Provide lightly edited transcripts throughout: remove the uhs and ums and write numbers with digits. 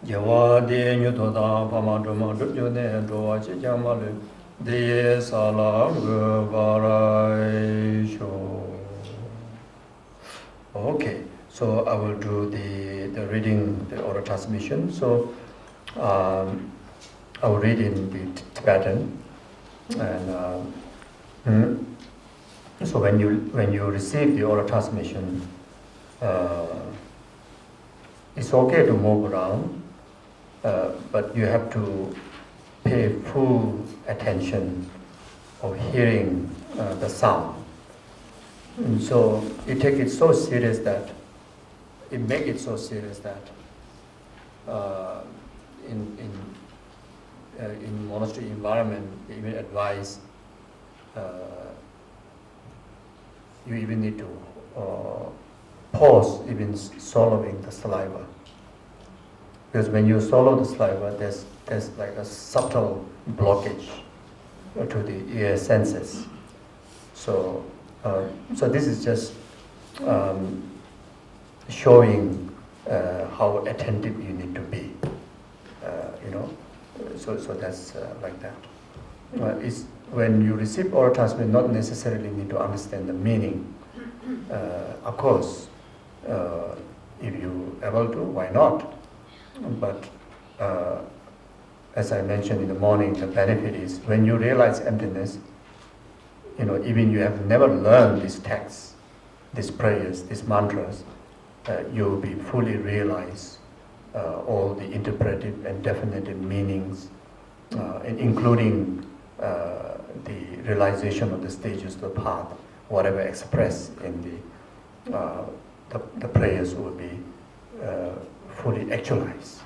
Jewa de nyutoda pama drama drupjone drowa chijamalu de sala varai. Okay, so I will do the reading, the oral transmission. So I will read in the Tibetan, and so when you receive the oral transmission, it's okay to move around, but you have to pay full attention of hearing the sound. And so you take it so serious that in monastery environment, they even advise you even need to pause even swallowing the saliva, because when you swallow the saliva, there's like a subtle blockage to the ear senses. So this is just showing how attentive you need to be, So that's like that. It's when you receive oral transmission, not necessarily need to understand the meaning. Of course, if you able to, why not? But as I mentioned in the morning, the benefit is when you realize emptiness. Even you have never learned these texts, these prayers, these mantras, you will be fully realize all the interpretive and definitive meanings, and including the realization of the stages of the path, whatever expressed in the prayers will be fully actualized.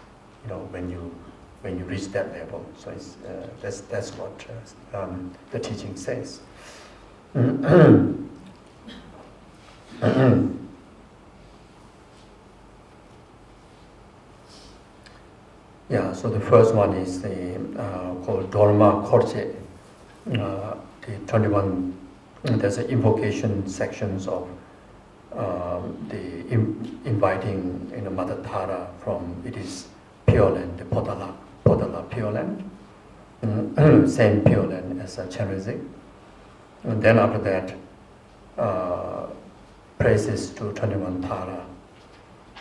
When you reach that level. So that's what the teaching says. Yeah, so the first one is called Dharma Korche. The 21, there's an invocation sections of the inviting Mother Tara from, it is Pure Land, the Podala Pure Land, same Pure Land as Chenrezig. And then after that, praises to 21 Tara,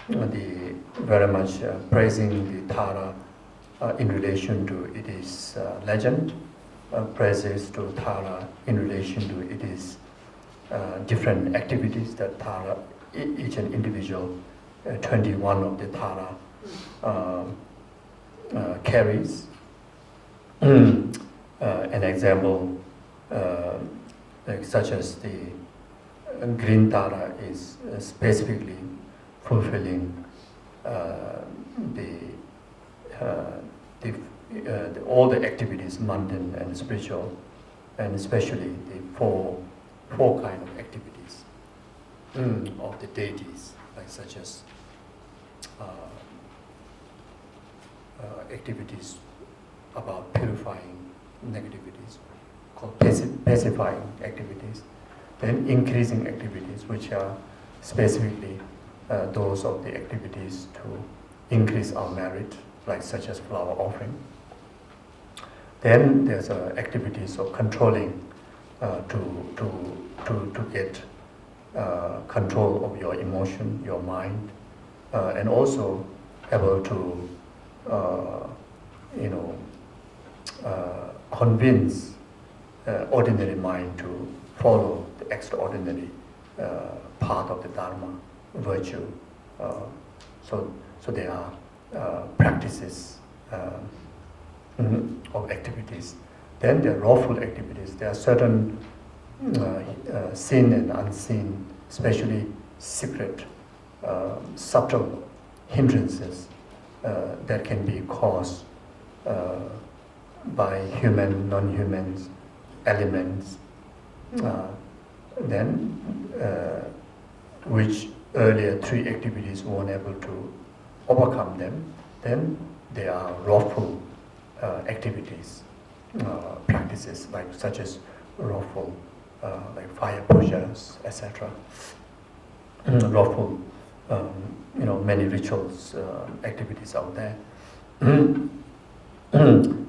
very much praising the Tara in relation to its legend, praises to Tara in relation to its different activities that Tara, each and individual 21 of the Tara carries. An example, such as the green Tara is specifically fulfilling all the activities, mundane and spiritual, and especially the four kind of activities of the deities, like such as activities about purifying negativities, called pacifying activities, then increasing activities, which are specifically those of the activities to increase our merit, like such as flower offering. Then there's activities of controlling to get control of your emotion, your mind, and also able to convince ordinary mind to follow the extraordinary path of the Dharma, virtue. So there are practices of activities. Then there are lawful activities. There are certain seen and unseen, especially secret, subtle hindrances that can be caused by human, non-humans, elements, which earlier three activities weren't able to overcome them. Then there are lawful activities, practices, like such as lawful, like fire pujas, etc. Lawful, many rituals, activities out there.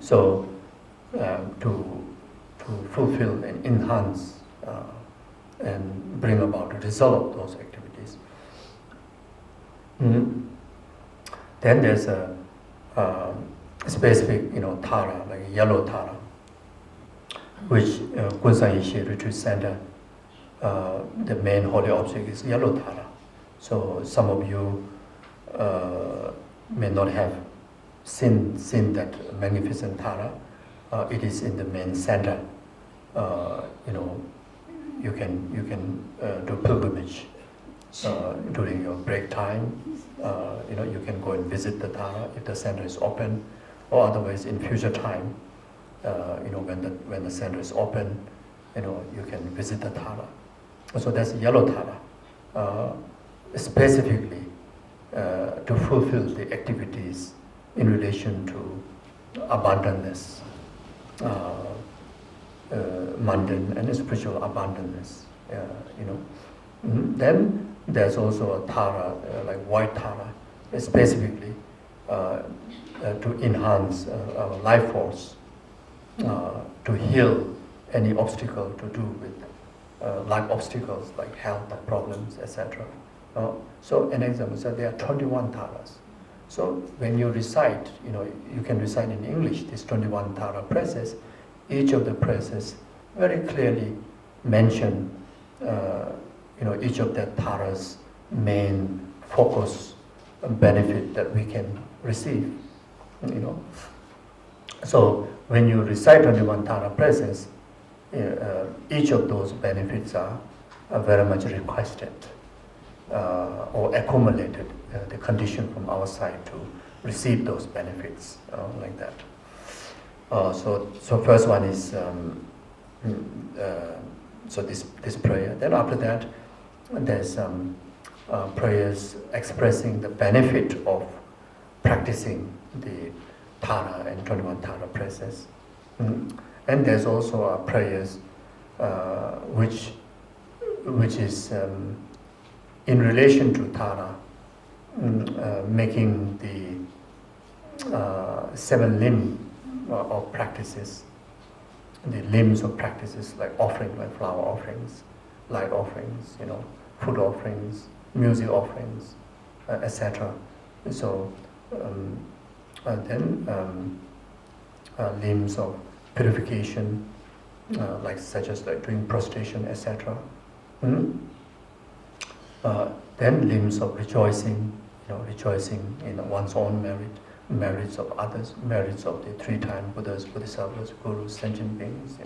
So to fulfill and enhance and bring about the result of those activities. Then there's a specific, Tara, like a yellow Tara, which Gunsan Yeshe Retreat Center, the main holy object is yellow Tara. So some of you may not have seen that magnificent Tara. It is in the main center. You can do pilgrimage during your break time. You can go and visit the Tara if the center is open, or otherwise in future time, when the center is open, you can visit the Tara. So that's yellow Tara, specifically to fulfill the activities in relation to abundantness, mundane and spiritual abundantness. Then there's also a Tara, like white Tara, specifically to enhance our life force, to heal any obstacle to do with life obstacles like health problems, etc. So an example, so there are 21 Taras. So when you recite, you can recite in English this 21 Tara praises. Each of the praises very clearly mention, each of the Tara's main focus and benefit that we can receive. So when you recite 21 Tara praises, each of those benefits are very much requested or accumulated, the condition from our side to receive those benefits, like that. So first one is this prayer. Then after that, there's prayers expressing the benefit of practicing the Tara and 21 Tara praises. And there's also prayers which is in relation to Tara, making the 7 limbs of practices, the limbs of practices like offering, like flower offerings, light offerings, food offerings, music offerings, etc. So then limbs of purification, such as doing prostration, etc. Then limbs of rejoicing, rejoicing in one's own merit, merits of others, merits of the 3-time Buddhas, Bodhisattvas, Gurus, sentient beings.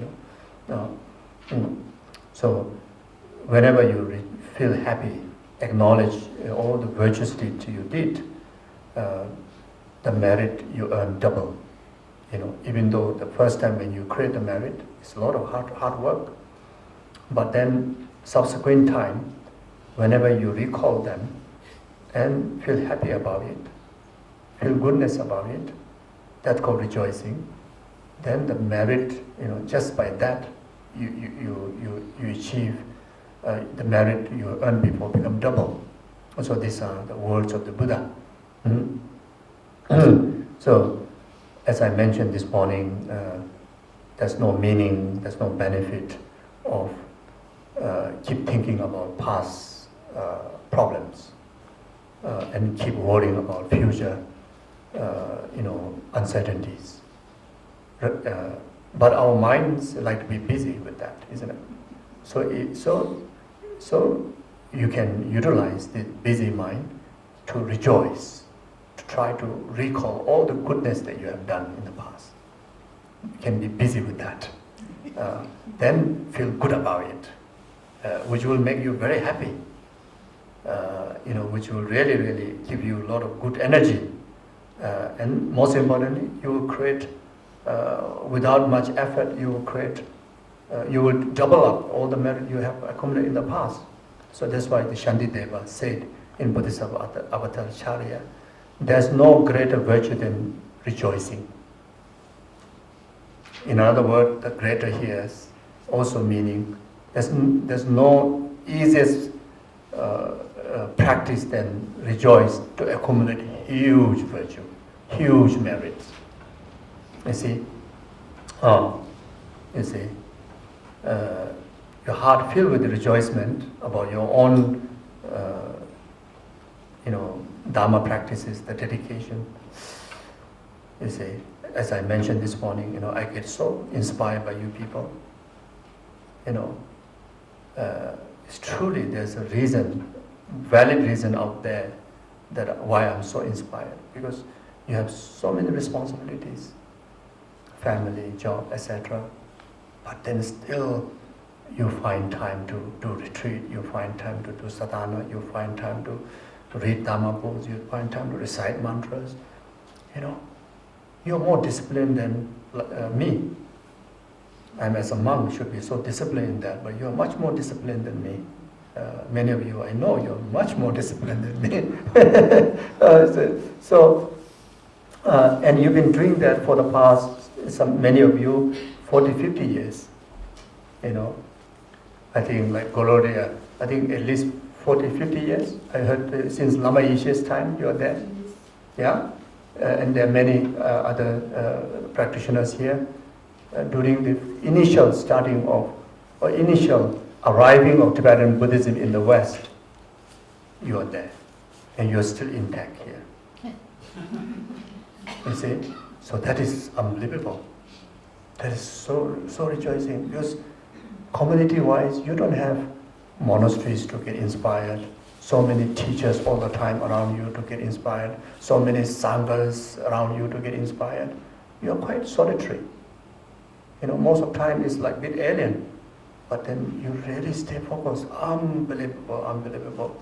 So whenever you feel happy, acknowledge all the virtuous deeds you did, the merit you earn double. Even though the first time when you create the merit, it's a lot of hard work, but then subsequent time, whenever you recall them and feel happy about it, feel goodness about it, that's called rejoicing. Then the merit, just by that, you achieve the merit you earn before become double. So these are the words of the Buddha. So, as I mentioned this morning, there's no meaning, there's no benefit of keep thinking about past problems and keep worrying about future, uncertainties. But our minds like to be busy with that, isn't it? So you can utilize the busy mind to rejoice, to try to recall all the goodness that you have done in the past. You can be busy with that. Then feel good about it, which will make you very happy. Which will really, really give you a lot of good energy. And most importantly, you will create, without much effort, you will double up all the merit you have accumulated in the past. So that's why the Shantideva said in Bodhisattva Avataracharya, there's no greater virtue than rejoicing. In other words, the greater here is also meaning there's no easiest practice than rejoice to accumulate huge virtue. huge merits. You see, you see, your heart filled with rejoicement about your own, Dharma practices, the dedication. You see, as I mentioned this morning, I get so inspired by you people. It's truly, there's a reason, valid reason out there that why I'm so inspired, because you have so many responsibilities, family, job, etc. But then still you find time to do retreat, you find time to do sadhana, you find time to read Dhamma books, you find time to recite mantras. You're more disciplined than me. I'm as a monk should be so disciplined in that, but you're much more disciplined than me. Many of you, I know you're much more disciplined than me. And you've been doing that for the past, many of you, 40, 50 years. I think like Goloria, I think at least 40, 50 years. I heard since Lama Yeshe's time you're there. Yeah? And there are many other practitioners here. During the initial starting of, or initial arriving of Tibetan Buddhism in the West, you are there. And you're still intact here. You see? So that is unbelievable. That is so rejoicing, because community-wise, you don't have monasteries to get inspired, so many teachers all the time around you to get inspired, so many sanghas around you to get inspired. You're quite solitary. Most of the time it's like a bit alien, but then you really stay focused. Unbelievable, unbelievable.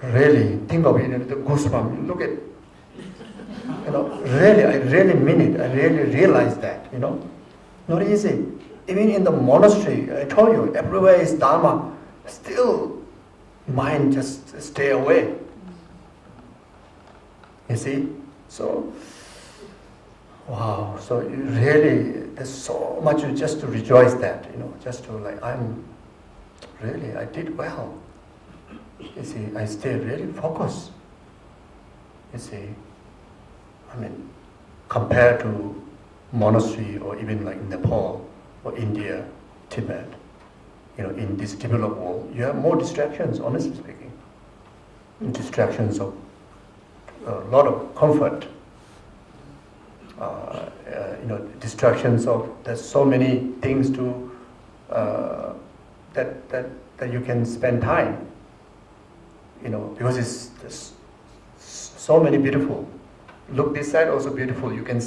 Really, think of it, the goosebumps, look at, really, I really mean it, I really realize that, Not easy. Even in the monastery, I told you, everywhere is Dharma, still mind just stay away. You see? So, wow, so you really, there's so much just to rejoice that, just to I did well. You see, I stay really focused. You see, compared to monastery or even like Nepal or India, Tibet, in this developed world, you have more distractions, honestly speaking. Distractions of a lot of comfort. Distractions of, there's so many things to, that you can spend time, because there's so many beautiful. Look, this side also beautiful, you can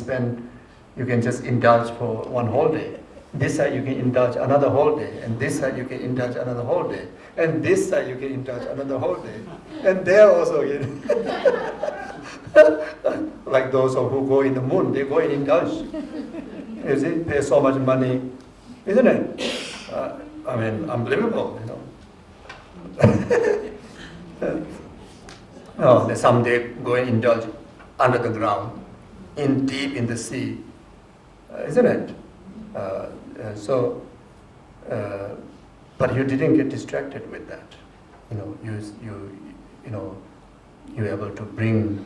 just indulge for one whole day. This side you can indulge another whole day, and this side you can indulge another whole day, and this side you can indulge another whole day, and there also again. Like those who go in the moon, they go and indulge. You see, pay so much money, isn't it? Unbelievable, No, some they go and indulge under the ground, deep in the sea, isn't it? But you didn't get distracted with that. You're able to bring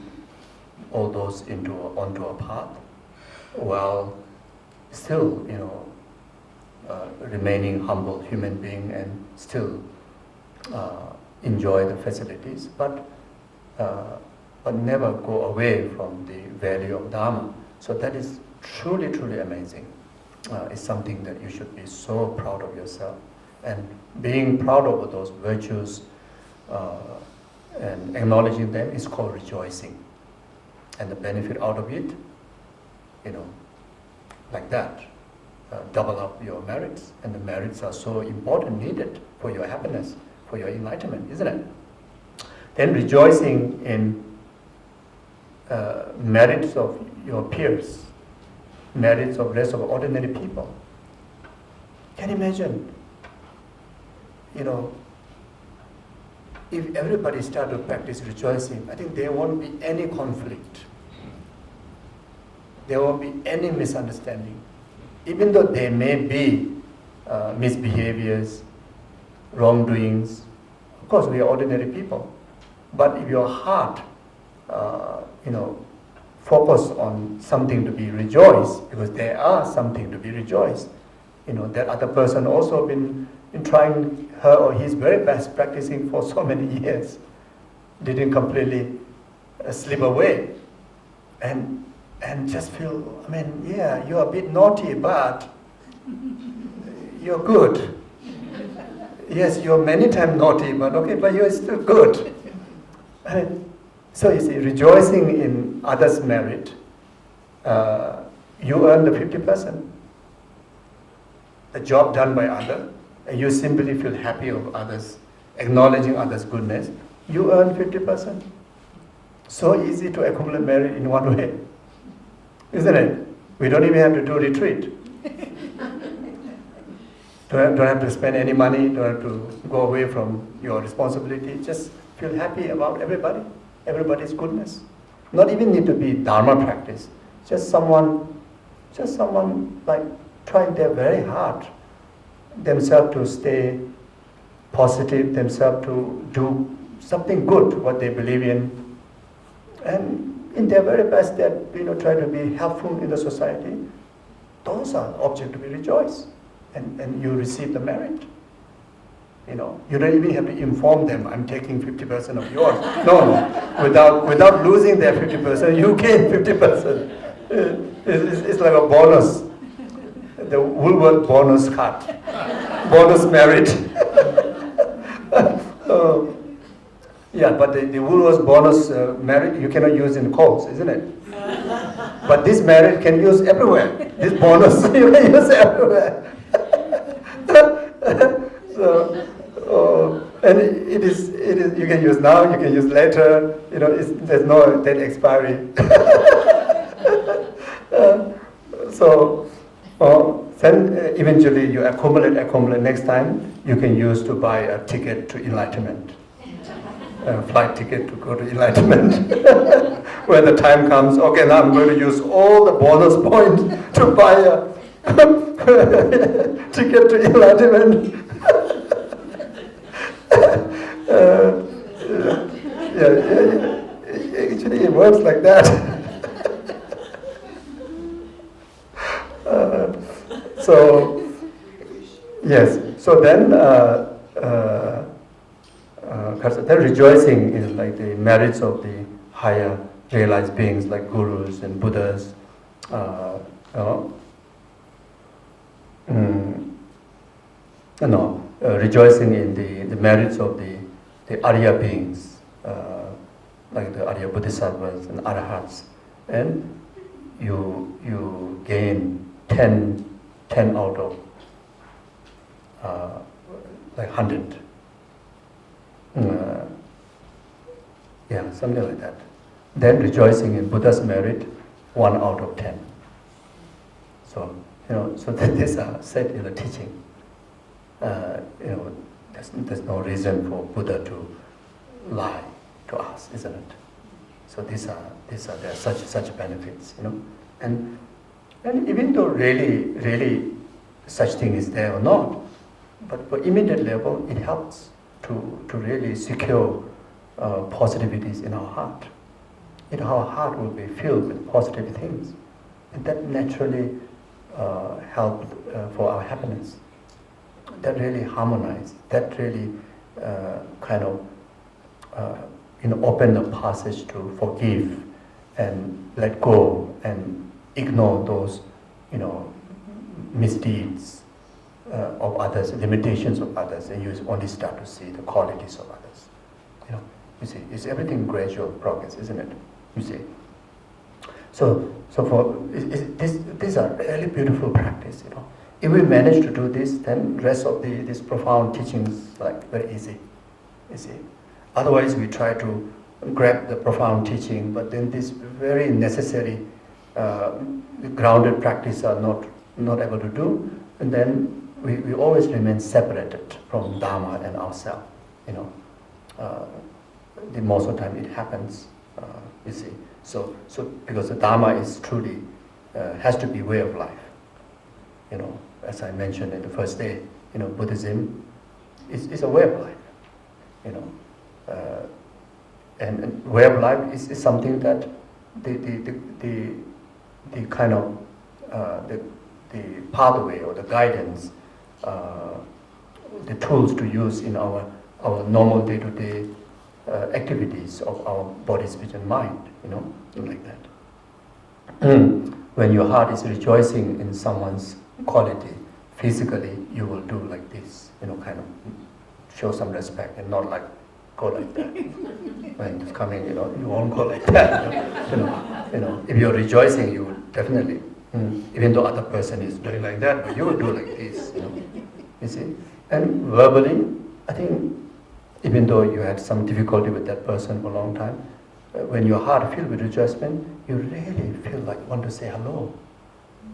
all those onto a path, while still, remaining humble human being and still enjoy the facilities, but never go away from the value of Dharma. So that is truly, truly amazing. It's something that you should be so proud of yourself. And being proud of those virtues and acknowledging them is called rejoicing. And the benefit out of it, like that, double up your merits. And the merits are so important, needed for your happiness, for your enlightenment, isn't it? Then rejoicing in merits of your peers, merits of rest of ordinary people. Can you imagine? If everybody start to practice rejoicing, I think there won't be any conflict. There won't be any misunderstanding. Even though there may be misbehaviors, wrongdoings, of course we are ordinary people. But if your heart focus on something to be rejoiced, because there are something to be rejoiced. That other person also been trying her or his very best, practicing for so many years, didn't completely slip away, and just feel, yeah, you're a bit naughty, but you're good. Yes, you're many times naughty, but you're still good. So you see, rejoicing in others' merit, you earn the 50%. The job done by others, and you simply feel happy of others, acknowledging others' goodness, you earn 50%. So easy to accumulate merit in one way, isn't it? We don't even have to do retreat. Don't have to spend any money, don't have to go away from your responsibility. Just feel happy about everybody's goodness. Not even need to be Dharma practice. Just someone like trying their very hard themselves to stay positive, themselves to do something good, what they believe in, and in their very best, that try to be helpful in the society. Those are objects to be rejoiced. And you receive the merit. You don't even have to inform them, I'm taking 50% of yours. No. Without losing their 50%, you gain 50%. It's like a bonus. The Woolworth bonus cut. Bonus merit. Yeah, but the Woolworth bonus merit you cannot use in calls, isn't it? But this merit can use everywhere. This bonus you can use everywhere. And it is you can use now, you can use later. There's no date expiry. Then eventually you accumulate. Next time you can use to buy a ticket to enlightenment, a flight ticket to go to enlightenment. When the time comes, now I'm going to use all the bonus points to buy a ticket to enlightenment. Actually it works like that. Then rejoicing in like the merits of the higher realized beings like gurus and Buddhas, rejoicing in the merits of the Arya beings, like the Arya bodhisattvas and arahats, and you gain 10 out of like 100. Something like that. Then rejoicing in Buddha's merit, 1 out of 10. So these are said in the teaching. There's no reason for Buddha to lie to us, isn't it? So there are such benefits, and even though really such thing is there or not, but for immediate level it helps to really secure positivities in our heart. Our heart will be filled with positive things, and that naturally helps for our happiness. That really harmonize. That really open the passage to forgive and let go and ignore those, misdeeds of others, limitations of others, and you only start to see the qualities of others. You see, it's everything gradual progress, isn't it? You see. So these are really beautiful practice. If we manage to do this, then rest of this profound teachings like very easy. You see. Otherwise, we try to grab the profound teaching, but then this very necessary grounded practice are not able to do, and then we always remain separated from Dharma and ourselves. The most of the time it happens. You see. So because the Dharma is truly has to be way of life. As I mentioned in the first day, Buddhism is a way of life. And way of life is something that the kind of the pathway or the guidance, the tools to use in our normal day-to-day activities of our body, speech, and mind, like that. When your heart is rejoicing in someone's quality, physically, you will do like this, kind of show some respect and not like go like that. When it's coming, you won't go like that. If you're rejoicing, you will definitely, even though other person is doing like that, but you will do like this, you see. And verbally, I think, even though you had some difficulty with that person for a long time, when your heart filled with rejoicement, you really feel like you want to say hello,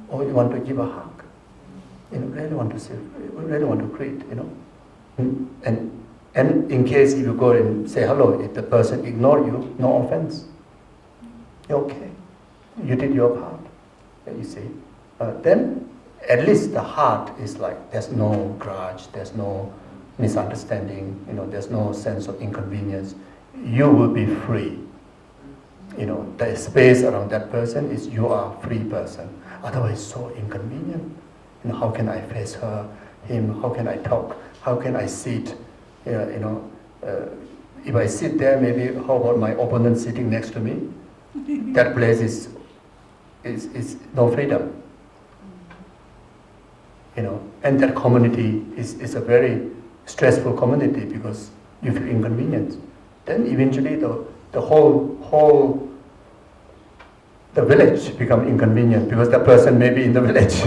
or you want to give a hug, really want to say, really want to greet, And in case if you go and say hello, if the person ignore you, no offense. You're okay. You did your part. You see. Then at least the heart is like there's no grudge, there's no misunderstanding, there's no sense of inconvenience. You will be free. The space around that person is you are a free person. Otherwise, it's so inconvenient. How can I face her, him? How can I talk? How can I sit? If I sit there, maybe how about my opponent sitting next to me? That place is no freedom. And that community is a very stressful community because you feel inconvenience. Then eventually the whole the village become inconvenient because that person may be in the village.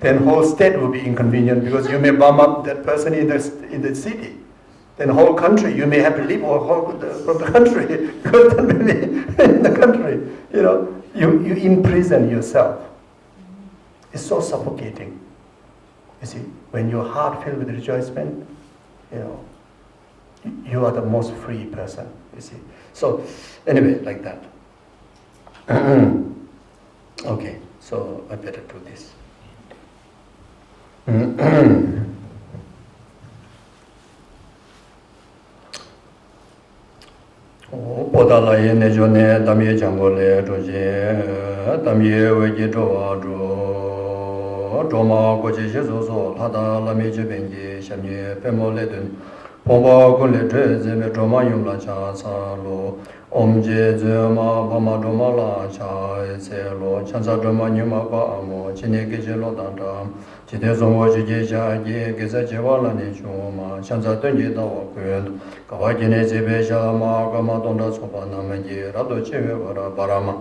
Then whole state will be inconvenient because you may bum up that person in the city. Then whole country, you may have to leave from the country because then maybe in the country, you imprison yourself. It's so suffocating. You see, when your heart filled with rejoicement, you are the most free person. You see. So anyway, like that. Okay, so I better do this. Podalaye nejone damye jangole doje damye weji dowa doma ko Geshe Zopa lada lame je bengi shamye pemole dun pomba kule treze me doma yumla cha sa lo omje zema bama doma la cha se lo chansa doma nyuma ba amo chine geje lo danda chide zongo je ja ye geza je wala ne chuma chansa tenje da wa kwen ka wa gene je be sha ma ga ma donda sopa na me je ra do che we wara barama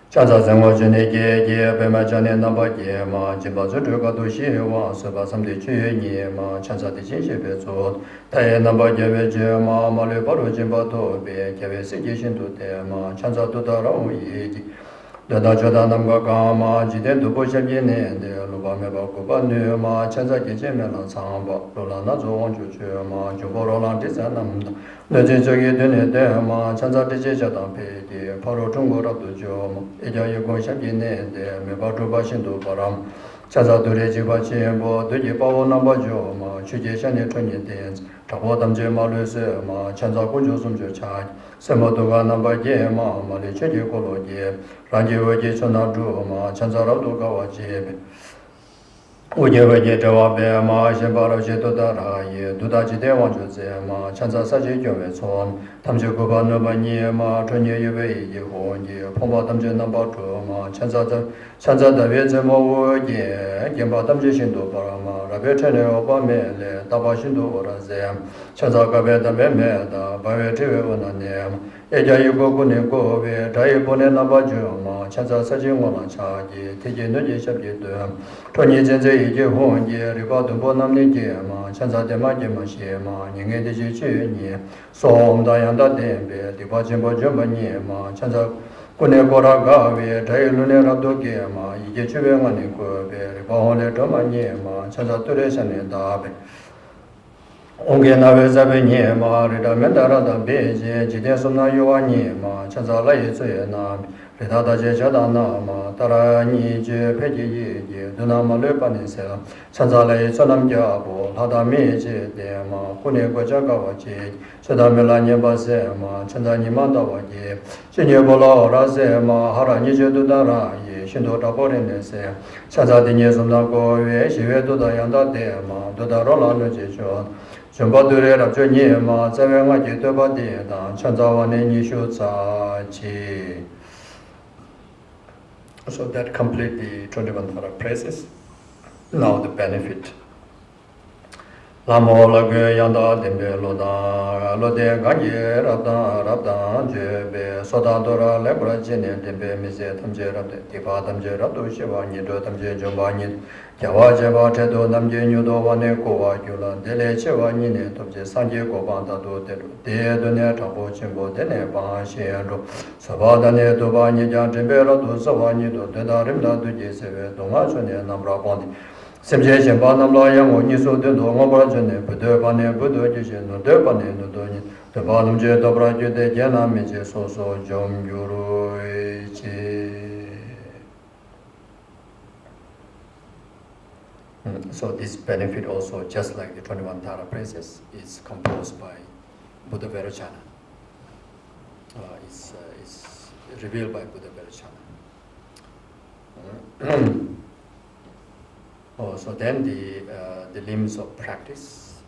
chansa zengo je ne ge be ma jane na ba ge ma je ba zo ga do shi wa so ba sam de che ni ma chansa de jin she be zo ta ye na ba ge be je ma ma le ba ro je ba do be ge be se ge shin do de ma chansa do da ra o ye ji da joda nam ga ga ma ji de do bo sha ye ne de lo ba me ba ko ba ne ma chansa ge je me la sang ba lo la na zo wang ju che ma ju bo ro la de sa nam ne je je ge de ne de ma chansa de je ja da pe de pa ro zhong go ra do jo ma e ja ye gong sha ye ne de me ba zhu ba xin do ba ram chansa do re ji ba qian bo de ye ba wo na ba jo ma chu je shan ne chun ye de cha bo dam je ma le se ma chansa gu ju sum je cha Sema doga namba ye ma ma le che je ko lo ye ran je we je chon na zhu ma chansa ra do ga wa je be u je we je wa be ma shen ba ro je do da ra ye du da ji de wang ju ze ma chansa sa je jön we chon tam je go ba no ba ni ma chon ye ye we ye ho ye pong ba tam je na ba zhu ma chansa da we ze mo wo ye gen ba tam je shin do ba ma ra be chen ne o ba me le da ba shin do wo ra ze chansa ga be da me da ba we te we wo na ne e ja yu go ne go be da ye bo ne na ba ju ma chansa sa je ngo na cha ye te je no je sha ye de to ni zen ze ye je ho ye ri ba do bo nam ne je ma chansa de ma je ma she ma ni nge de je che ni som da yang da de be di ba chen bo je ba ni ma chansa ko ne ko ra ga be da ye lu ne ra do ge ma yi je che we nga ne ko be ri ba ho le do ma ni ma chansa tu re sha ne da be Onge na we za be nye ma re da men da ra da be je ji de som na yo wa nye ma chansa la ye zhe na Ridada Jadana, Tarani, Pegi, Dunama Lepanese, Sanzale, Sonam Jabo, Hadami, Dema, Kuneko Jagavaji, Sadamilania Basema, Chandani Mandavaji, Chinebola, Razema, Harani Dudara, Shindo Taporinese, Sazadini Sunago, Shivedo Yanda Dema, Dudarola Nojijo, Jumbadure Juniema, Zavanga Jitobadi, Chanzavani Nishuzaji. So that complete the 21 para praises. Now the benefit. Lamo lage yanda dembe loda lode ganye rabda jebe soda dora lebra jene dembe mise tamje rabde tipa tamje rabdo shiva nido tamje jomba jawa jeba tedo namje nyudo wane kowa gyula dele chewa nine tamje sanje kobanda do delu de done tabo chimbo dene ba shendo sabada ne do ba ni jan dembe rabdo sawa nido dedarim da duje seve donga chone namra bandi Semje Shenpa Namla Yango Niso Dendo Ngobra Jene Buddha Pane Buddha Jishe No De Pane No Do Ni De Padam Je Dobra Jude Jena Meje So So Jom Gyuru So this benefit also, just like the 21 Tara praises, is composed by Buddha Vairochana. It's revealed by Buddha Vairochana. So then the limbs of practice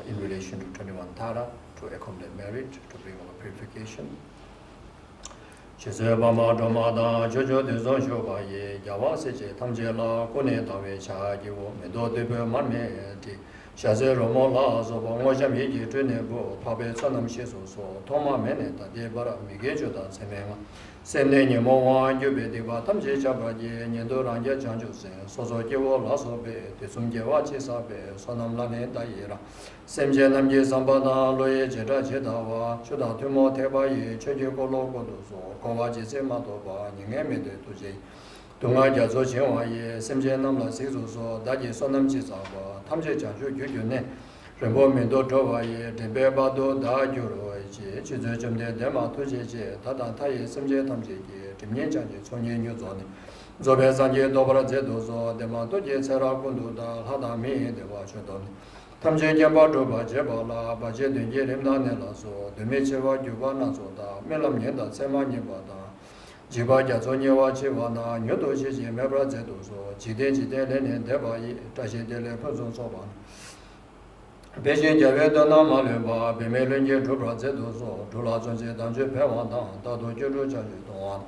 in relation to 21 Tara, to accomplish merit, to bring about purification. Geshe Zopa Dhamada Jojo de Zonjo Baye Yawa Seje Tamjela Kone Tawe Cha Giwo Medo Debe Manme Di Shaze Romola Zoba Ngojam Yiji Tunebo Pabe Sanam Sheso So Toma Mene Ta Debara Migejo Da Semema Sene Nyemo Wan Yube Deba Tamje Chabaye Nyendo Rangya Janjo Se Sozo Gewo Laso Be Tesum Gewa Chesa Be Sonam Lane Daira Semje Namje Sambada Loye Jeda Jedawa Chuda Tumo Tebaye Cheje Kolo Kodoso Kowa Jese Madoba Nyeme De Tuje Dunga Jazo Chenwaye Semje Namla Sikso So Daji Sonam Chisawa Tamje Janjo Gyugyune Rembo Mendo Towaye Dembe Bado Da Gyuro Chizo Jumde Dema Tuje Tata Taye Semje Tamje Timnyen Janje Sonye Nyuzoni Zobe Sanje Dobra Zedozo Dema Tuje Sera Kundu Da Hada Mi Dewa Chodoni Tamje Jamba Doba Jebala Baje Dunye Rimda Nela So Deme Chewa Gyuba Nazo Da Melam Yenda Sema Nyeba Da Jiba Jazo Nyewa Chewa Na Nyodo Sheje Mebra Zedozo Jide Jide Lene Deba Yi Tashe Dele Pazon Soba Beijing Jave Dana Maleba Beme Lenje Dubra Zedozo Dula Zonje Danje Pewa Dan Dado Juru Jaje Dongan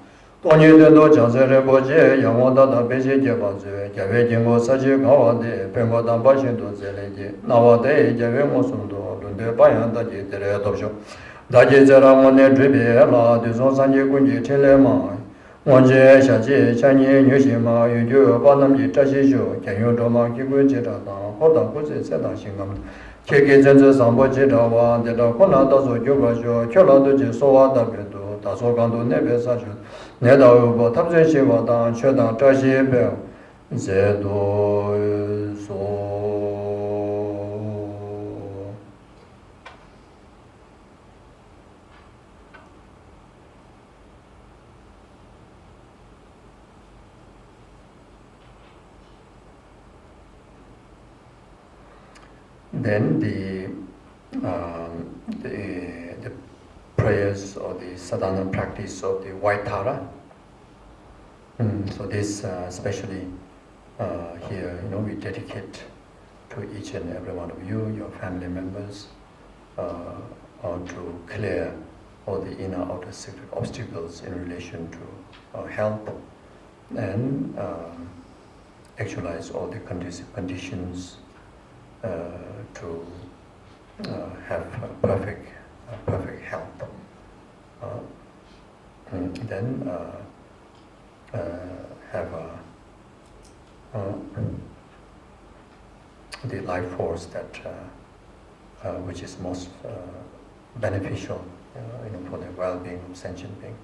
Tony Dendo Janse Reboje Yamada Da Beijing Jebaze Jave Jingo Saji Kawade Pengo Dan Bashindo Zeleje Nawade Jave Mosundo Lunde Bayan Daji Tere Topsho Daji Zera Mone Dribe La Duzon Sanje Kunji Telema Wanje Shaji Chanye Nyushima Yuju Banamji Tashisho Kenyo Doma Kibu Jira Dan Hoda Kuzi Seda Shingam Keke Zenze Sambo Jira Wa Deda Kona Dazo Gyubasho Kyola Doji Sowa Dabedo Daso Kanto Nebe Sacho Neda Ubo Tabze Shiva Dan Chodan Tashi Be Zedo So Then the prayers or the sadhana practice of the white Tara. So this especially here, we dedicate to each and every one of you, your family members, to clear all the inner outer secret obstacles in relation to health and actualize all the conditions to have perfect health. Then have the life force that which is most beneficial, for the well-being of sentient being.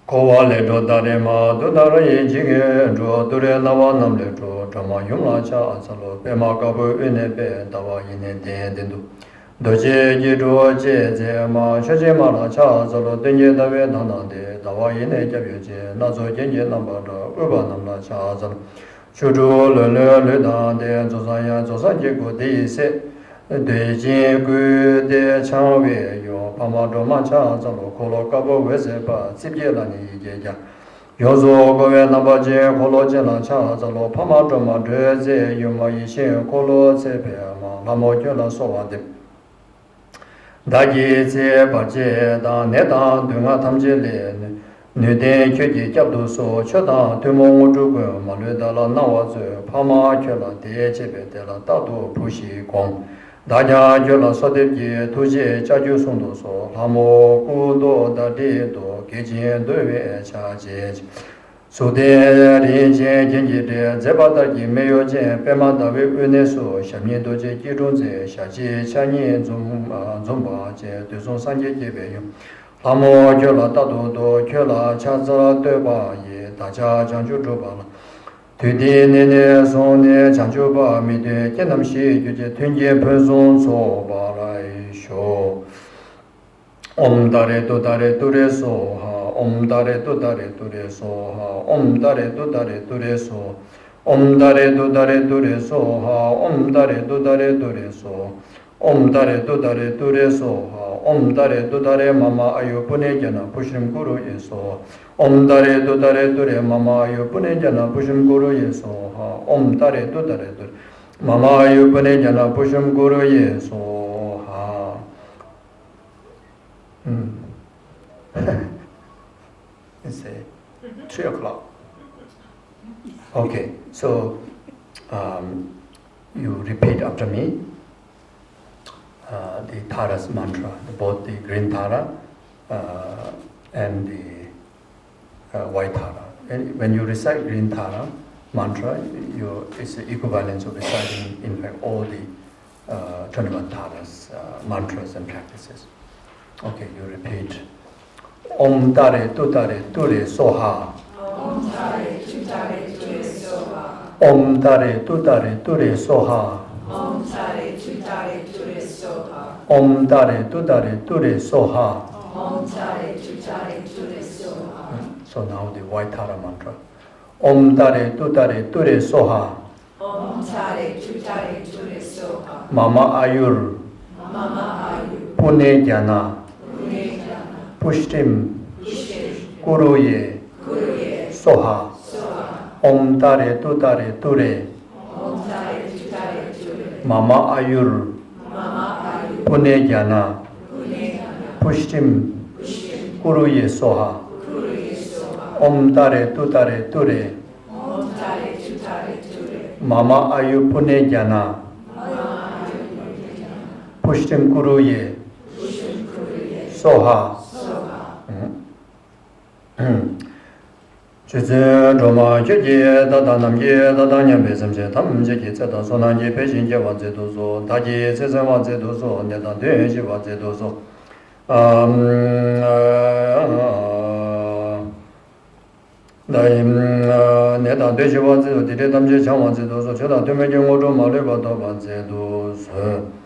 Kowa le do dare ma do dare ye jige do dure nawa nam le do drama yum la cha asalo pe ma ka bo ene be dawa ine de de do 도제 기로 제제 마 셔제 마라 차저로 땡제 다베 나나데 다와이네 잡여제 나조 겐제 남바로 우바 남라 차저 주주 르르르다데 조사야 조사제고 데이세 대제 그대 차웨요 파마도마 차저로 콜로카보 웨세바 집제라니 이제자 요소 거에 나바제 콜로제나 차저로 파마도마 되제 요마이신 콜로세베마 파모교라 소와데 다기제 바제다 내다 등아 탐제레 뇌대 교지 잡도소 초다 되몽주고 말레달라 나와서 파마켜라 대제베데라 따도 부시공 다자교라 서대지 도제 자주송도소 파모 구도 다리도 계진도에 차제 소대리제 gen지데 제바다기 메요제 페마다베 은에소 샤미도제 기존제 샤지 찬이 좀바제 되송산제 제베요 아모교라 따도도 교라 차자라 되바예 다자 장주조바라 되디네네 손에 장주바 미데 깨남시 규제 된제 번송 소바라이쇼 옴다레 도다레 두레소 옴다레 도다레 두레소 옴다레 도다레 두레소 옴다레 도다레 두레소 옴다레 도다레 두레소 옴다레 도다레 두레소 옴다레 도다레 마마 아유 보내잖아 부심 구루 예소 옴다레 도다레 두레 마마 아유 보내잖아 부심 구루 예소 옴다레 도다레 두레 마마 아유 보내잖아 부심 구루 예소 It's 3 o'clock. Okay, so you repeat after me the Tara's mantra, both the green Tara and the white Tara. And when you recite green Tara mantra, it's the equivalence of reciting, in fact, all the 21 Taras, mantras and practices. Okay, you repeat. Om Tare Tutare Ture Soha. Om Tare Tutare Ture Soha. Om Tare Tutare Ture Soha. Om Tare Tutare Ture Soha. Om Tare Tutare Ture Soha. Om Tare Tutare Ture Soha. So now the white Tara mantra. Om Tare Tutare Ture Soha. Om Tare Tutare Ture Soha. Mama Ayur. Mama Ayu. Pune Jana. Pushtim Guruye Soha Om Tare Tutare Ture Mama Ayur Pune Jana Pushtim Guruye Soha Om Tare Tutare Ture Mama Ayu Pune Jana Pushtim Guruye Soha 주제 로마 주제 다다 남제 다다 냠베 섬제 담제 기체다 소난제 배신제 완제도소 다지 세상 완제도소 내다 되지 완제도소 나임 내다 되지 완제도 디레 담제 장 완제도소 저다 되면 영어로 말해 봐도 완제도소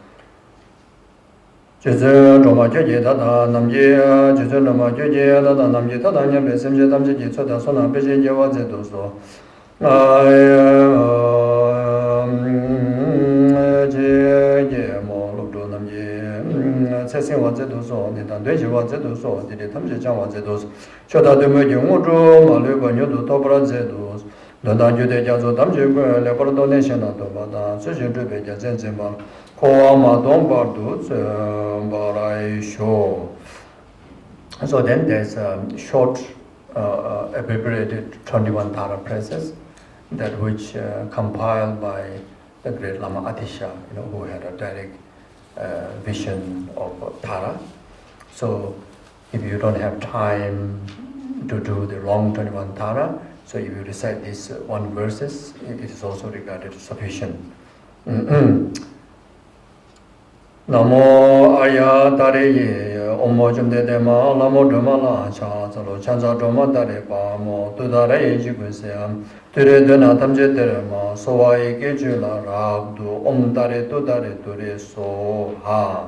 주제 로마 주제 다다 남제 주제 로마 주제 다다 남제 다다 냠베 섬제 담제 기체다 소난 배신제 완제도소 세생화제도소 내단되지화제도소 디리 탐제장화제도소 초다되면 영어로 말해봐녀도 더불어제도 너단주대자조 담제고 레버도네션도 받아 수준주배자 전쟁방 고아마동바도 바라이쇼. So then there's a short abbreviated 21 Tara prayers that which compiled by the great Lama Atisha, who had a direct vision of Tara. So if you don't have time to do the long 21 Tara, so if you recite these one verses, it is also regarded sufficient. Namo Aya Tare Omo Jumdedema Lamo Dumala Cha Zalo Chanza Doma Dare Pamo Tudare Jiguseam Ture Dena Tamje Terema Soa Eke Jula Rabdu Om Dare Tudare Ture Soha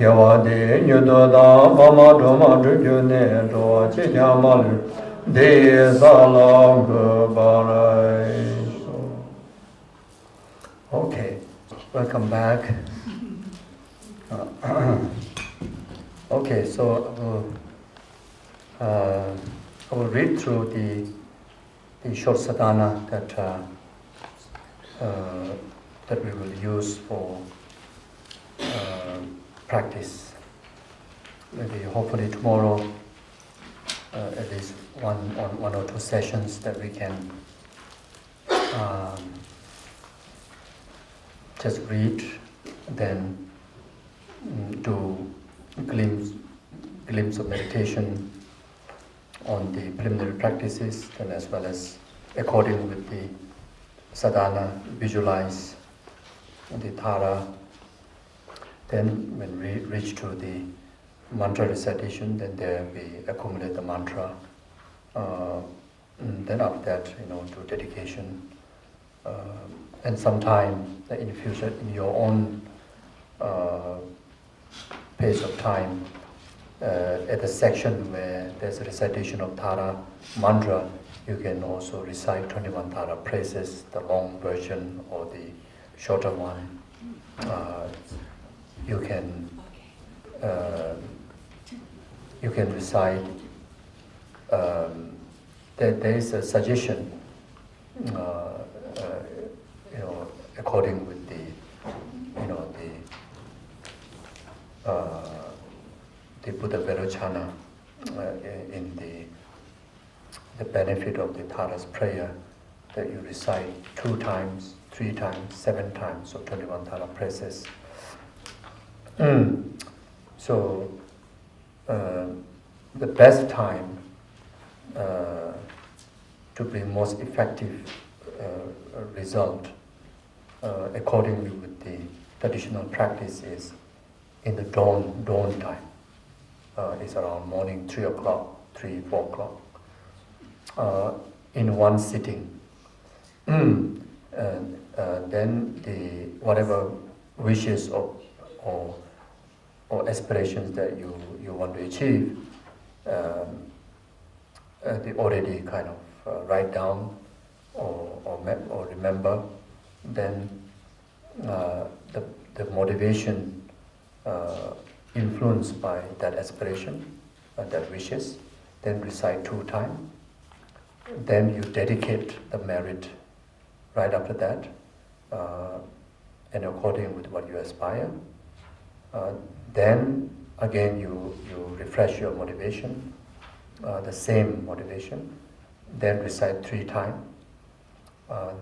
Yawade Yudoda Bama Doma Dujune Doa Chijamalu De Salam Barai. Okay, welcome back. Okay, so I will read through the short sadhana that we will use for practice. Maybe hopefully tomorrow, at least one or two sessions that we can just read, then do glimpse of meditation on the preliminary practices, and as well as according with the sadhana, visualize the thara. Then when we reach to the mantra recitation, then there we accumulate the mantra. Then after that, do dedication. And sometime in the future, in your own pace of time, at the section where there's a recitation of Thara mantra, you can also recite 21 Thara praises, the long version or the shorter one. You can recite. There is a suggestion, according with the Buddha Verochana, in the benefit of the Thara's prayer, that you recite 2 times, 3 times, 7 times, so 21 Thara praises. So the best time to bring most effective result, accordingly with the traditional practice, is in the dawn time. It's around morning 3 o'clock, 3, 4 o'clock, in one sitting. Then whatever wishes or aspirations that you want to achieve, they already kind of write down or remember. Then the motivation influenced by that aspiration, that wishes, then recite 2 times. Then you dedicate the merit right after that, and according with what you aspire. Then again you refresh your motivation, the same motivation, then recite 3 times.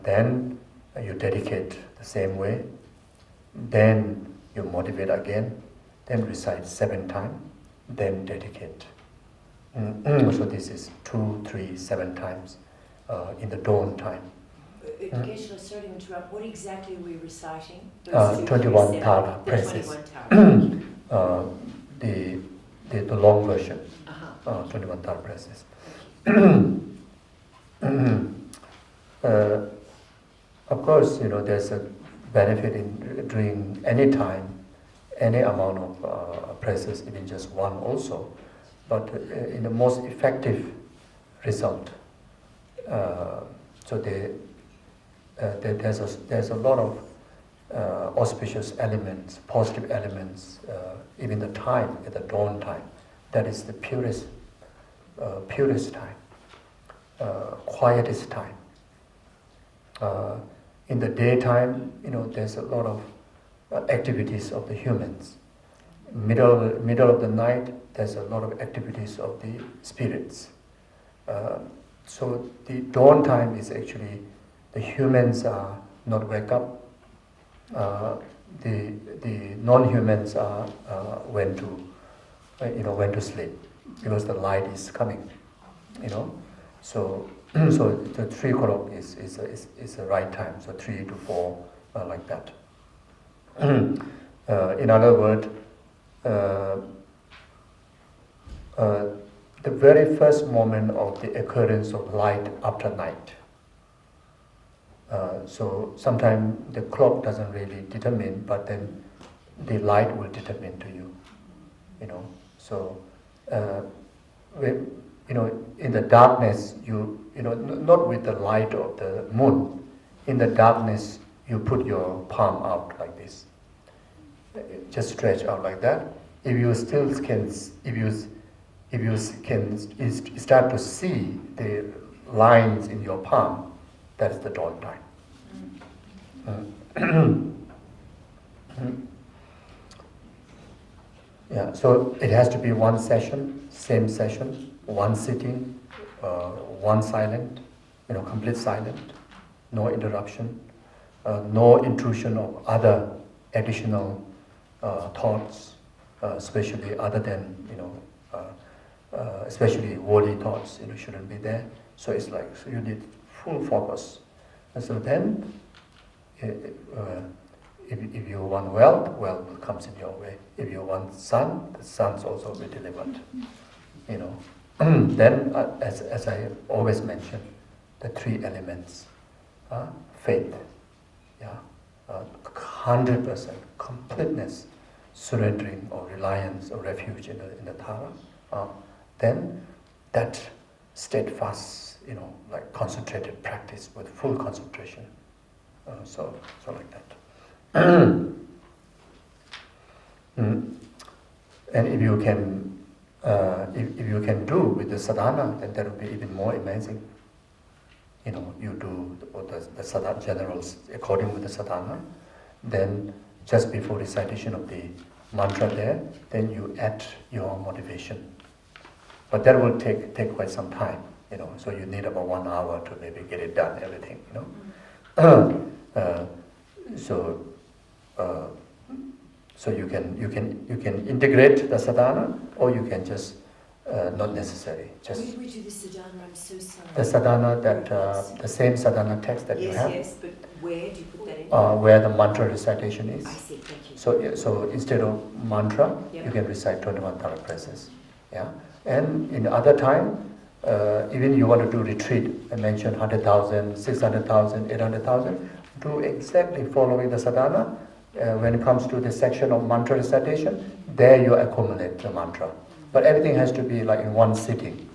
Then you dedicate the same way. Then you motivate again, then recite 7 times, then dedicate. So this is 2, 3, 7 times in the dawn time. Geshela, sorry to interrupt. What exactly are we reciting? 21 Thara praises. 21 Thara. The long version. 21 Thara praises. Of course, there's a benefit in doing any time, any amount of praises, even just one also. But in the most effective result, so there's a lot of auspicious elements, positive elements, even the time, at the dawn time. That is the purest time, quietest time. In the daytime, there's a lot of activities of the humans. Middle of the night, there's a lot of activities of the spirits. So the dawn time is actually the humans are not wake up. The non-humans are when to sleep, because the light is coming. So the 3 o'clock is the right time. So 3 to 4, like that. In other words, the very first moment of the occurrence of light after night. So sometimes the clock doesn't really determine, but then the light will determine to you. So, in the darkness, not with the light of the moon. In the darkness, you put your palm out like this. Just stretch out like that. If you can start to see the lines in your palm, that's the dawn time. Yeah, so it has to be one session, same session, one sitting, one silent, complete silent, no interruption, no intrusion of other additional thoughts, especially other than, especially worldly thoughts, shouldn't be there. So it's like, so you need full focus. And so then, if you want wealth, wealth comes in your way. If you want son, the sons also will be delivered. Then, as I always mention, the three elements: faith, 100% completeness, surrendering or reliance or refuge in the Tara. Then that steadfast, like concentrated practice with full concentration. So like that. And if you can do with the sadhana, then that would be even more amazing. You do the sadhana generals according with the sadhana, then just before recitation of the mantra there, then you add your motivation. But that will take quite some time, so you need about 1 hour to maybe get it done, everything, So you can integrate the sadhana, or you can just not necessary. Just where do we do the sadhana? I'm so sorry. the sadhana that the same sadhana text that you have. Yes, but where do you put that in? Where the mantra recitation is. I see. Thank you. So instead of mantra, you can recite 21 Tara praises. Yeah, and in other time, even you want to do retreat. I mentioned 100,000, 600,000, 800,000. Do exactly following the sadhana. When it comes to the section of mantra recitation, there you accumulate the mantra. But everything has to be like in one sitting.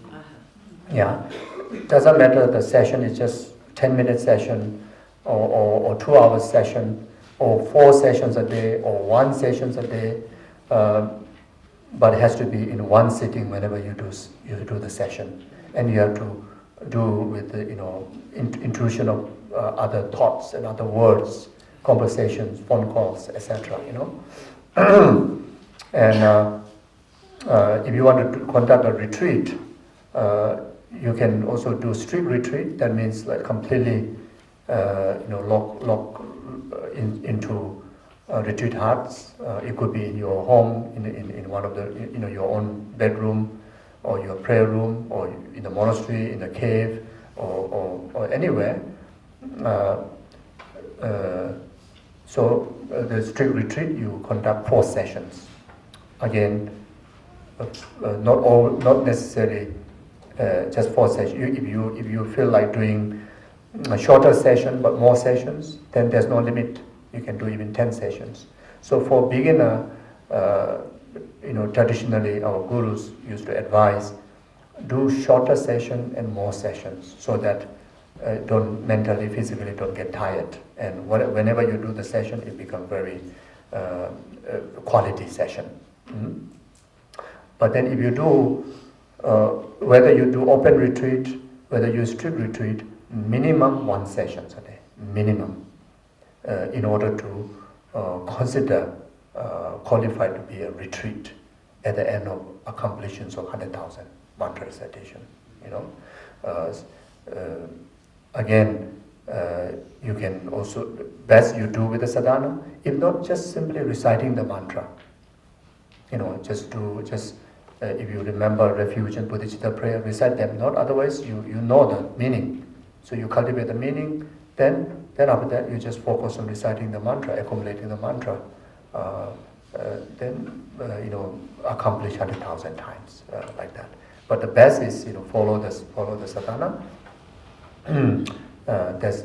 Yeah, it doesn't matter the session is just 10-minute session, or 2 hours session, or 4 sessions a day, or 1 session a day. But it has to be in one sitting whenever you do the session, and you have to do with the intrusion of other thoughts and other words, conversations, phone calls, etc. And if you want to conduct a retreat, you can also do strict retreat. That means like completely, lock into retreat huts. It could be in your home, in one of the, your own bedroom, or your prayer room, or in the monastery, in the cave, or anywhere. So the strict retreat, you conduct 4 sessions. Again, not necessarily just 4 sessions. If you feel like doing a shorter session but more sessions, then there's no limit. You can do even 10 sessions. So for beginner, traditionally our gurus used to advise, do shorter session and more sessions, so that don't mentally, physically don't get tired. And whenever you do the session, it becomes very quality session. Mm-hmm. But then if you do, whether you do open retreat, whether you strict retreat, minimum 1 session a day, minimum, in order to consider qualified to be a retreat at the end of accomplishments of 100,000 mantra recitation. Again, you can also, best you do with the sadhana, if not just simply reciting the mantra. If you remember refuge and bodhisattva prayer, recite them. Not otherwise, you know the meaning. So you cultivate the meaning, then after that you just focus on reciting the mantra, accumulating the mantra. Then accomplish 100,000 times like that. But the best is follow the sadhana. That's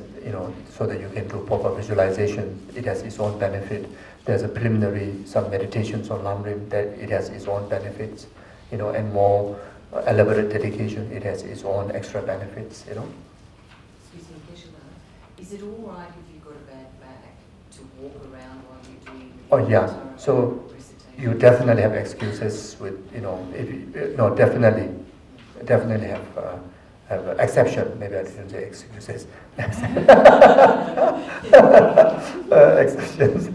so that you can do proper visualization. It has its own benefit. there's a preliminary, some meditations on Lamrim, that it has its own benefits, and more elaborate dedication, it has its own extra benefits, Excuse me, Geshela. Is it all right if you've got a bad back to walk around while you're doing the Oh yeah, so recitation? you definitely have excuses with, definitely have an exception, maybe I shouldn't say excuses, exceptions.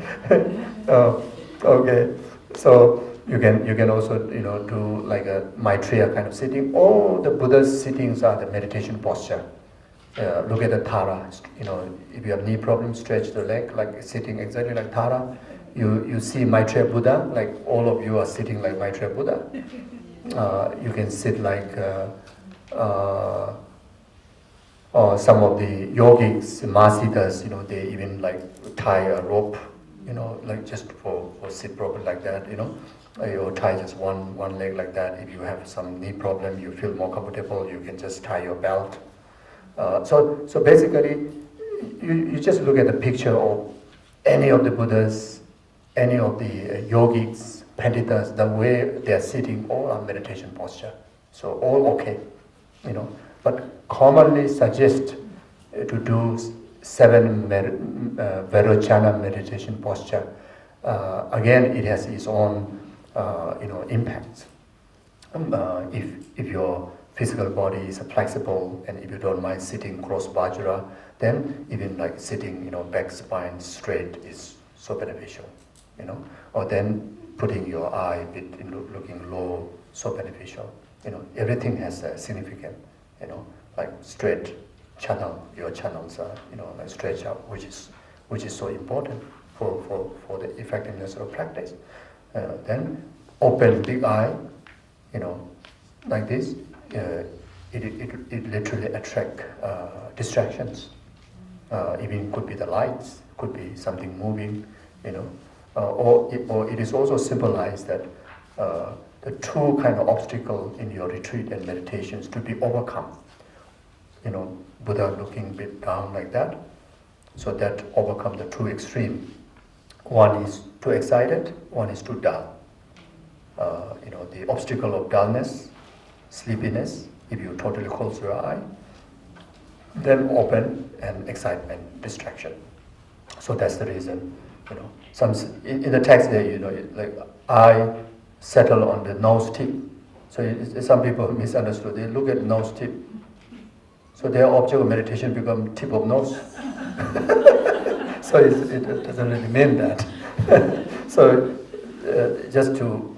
Okay, so you can also do like a Maitreya kind of sitting. All the Buddha's sittings are the meditation posture. Look at the Tara. If you have knee problems, stretch the leg like sitting exactly like Tara. You see Maitreya Buddha, like all of you are sitting like Maitreya Buddha. You can sit like or some of the yogics, Masitas, they even like tie a rope, like just for sit proper like that, or tie just one leg like that. If you have some knee problem, you feel more comfortable, you can just tie your belt. So basically, you just look at the picture of any of the Buddhas, any of the yogics, panditas, the way they are sitting, all are meditation posture. So all okay, But commonly suggest to do 7 Vairocana meditation posture. Again, it has its own, impacts. If your physical body is flexible and if you don't mind sitting cross vajra, then even like sitting, back spine straight is so beneficial, Or then putting your eye a bit looking low, so beneficial. Everything has a significance, like straight channel, your channels are, like stretch out, which is so important for the effectiveness of practice. Then open big eye, like this. It literally attract distractions. Even could be the lights, could be something moving, or it is also symbolized that the two kind of obstacle in your retreat and meditations to be overcome. Buddha looking a bit down like that, so that overcome the two extreme. One is too excited, one is too dull. The obstacle of dullness, sleepiness, if you totally close your eye, then open and excitement, distraction. So that's the reason, Some in the text there, like eye settle on the nose tip. So some people misunderstood. They look at the nose tip. So their object of meditation become tip of nose. So it doesn't really mean that. So just to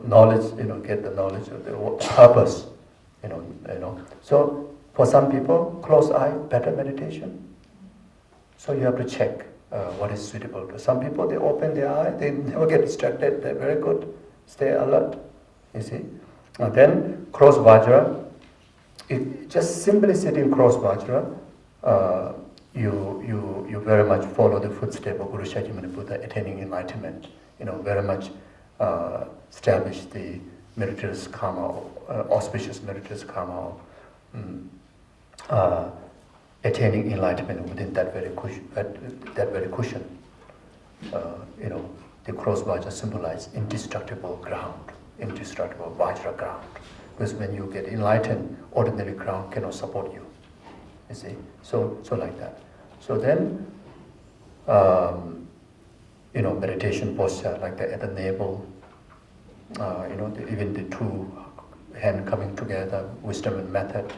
knowledge, get the knowledge of the purpose, So for some people, close eye, better meditation. So you have to check what is suitable to some people. They open their eye, they never get distracted. They're very good. Stay alert. You see. Then cross vajra. Just simply sitting cross vajra, you very much follow the footstep of Guru Shakyamuni Buddha attaining enlightenment. Very much establish the meritorious karma, auspicious meritorious karma of attaining enlightenment within that very cushion. The cross vajra symbolize indestructible ground, indestructible vajra ground. Because when you get enlightened, ordinary ground cannot support you. You see, so like that. So then, meditation posture like that at the navel. Even the two hand coming together, wisdom and method.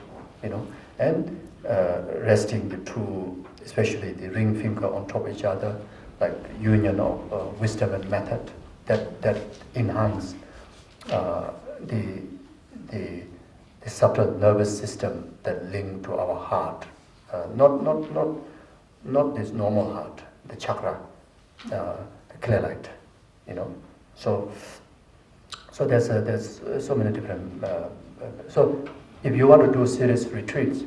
And resting the two, especially the ring finger on top of each other, like union of wisdom and method. That enhance the subtle nervous system that link to our heart, not this normal heart, the chakra, the clear light, So there's so many different. So if you want to do serious retreats,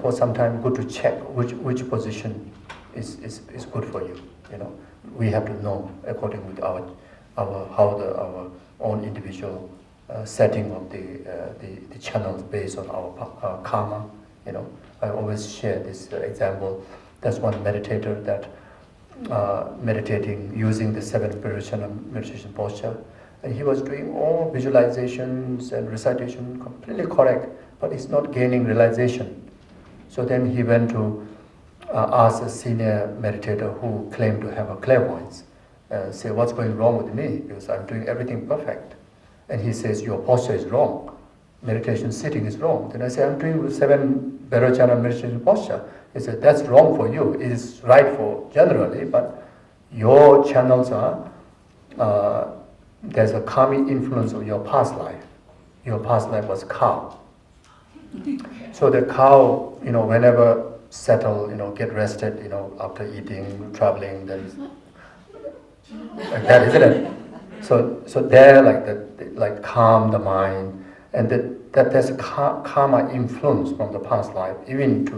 for some time, good to check which position is good for you. We have to know according with our own individual setting of the channels based on our karma. I always share this example. There's one meditator that meditating using the 7 Vipassana meditation posture. And he was doing all visualizations and recitation completely correct, but he's not gaining realization. So then he went to ask a senior meditator who claimed to have a clairvoyance, say, what's going wrong with me? Because I'm doing everything perfect. And he says, your posture is wrong. Meditation sitting is wrong. Then I say, I'm doing 7 Vipassana meditation posture. He said, that's wrong for you. It is right for generally, but your channels are, there's a karmic influence of your past life. Your past life was cow. So the cow, whenever settle, get rested, after eating, traveling, then like that, isn't it? So there, like calm the mind, and that there's a karma influence from the past life, even to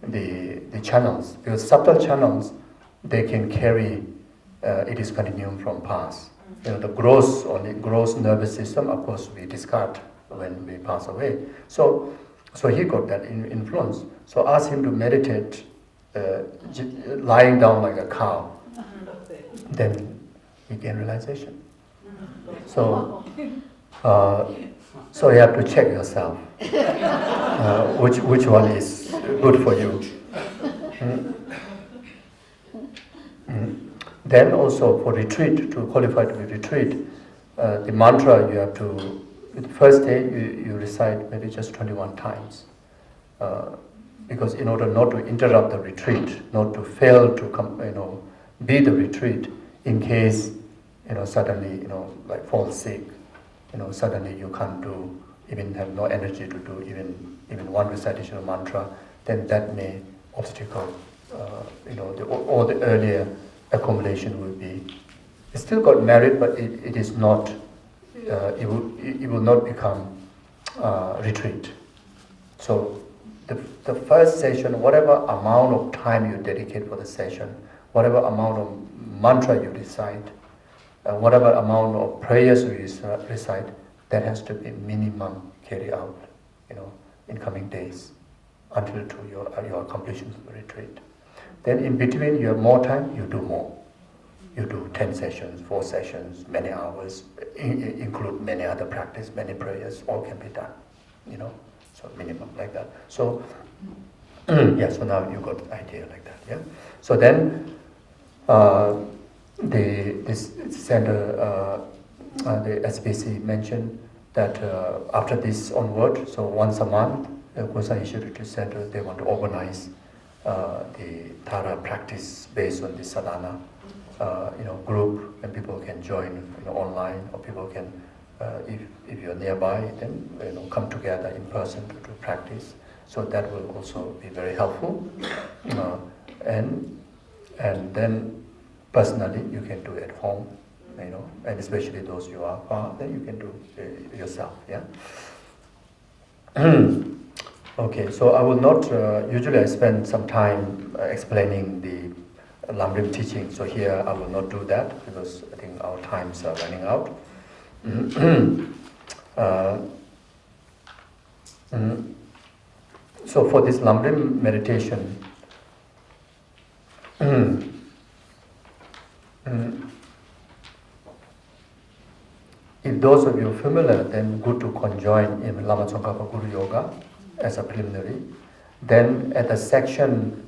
the channels, because subtle channels, they can carry it is continuum from past. The gross nervous system, of course, we discard when we pass away. So he got that influence. So ask him to meditate, lying down like a cow. Then you gain realization. So you have to check yourself which one is good for you. Then also for retreat, to qualify to be retreat, the mantra you have to, the first day you recite maybe just 21 times. Because in order not to interrupt the retreat, not to fail to be the retreat, in case suddenly like fall sick, suddenly you can't do, even have no energy to do even one recitation of mantra, then that may obstacle all the earlier accumulation will be. It still got merit, but it is not. It will not become retreat. So the first session, whatever amount of time you dedicate for the session, whatever amount of mantra you recite, whatever amount of prayers you recite, that has to be minimum carry out, in coming days, until to your completion of the retreat. Then in between you have more time, you do more. You do 10 sessions, 4 sessions, many hours, include many other practice, many prayers, all can be done, so minimum like that. So, so now you got the idea like that, yeah? So then, this center, the SBC mentioned that after this onward, so once a month, the Kosan Initiative Center, they want to organize the Tara practice based on the sadhana, group, and people can join, online, or people can, if you're nearby, then come together in person to practice. So that will also be very helpful, and then personally you can do it at home, and especially those you are far, then you can do yourself, yeah. Okay, so I will not, usually I spend some time explaining the Lamrim teaching, so here I will not do that because I think our times are running out. So for this Lamrim meditation, if those of you are familiar, then good to conjoin in Lama Tsongkhapa Guru Yoga as a preliminary. Then at the section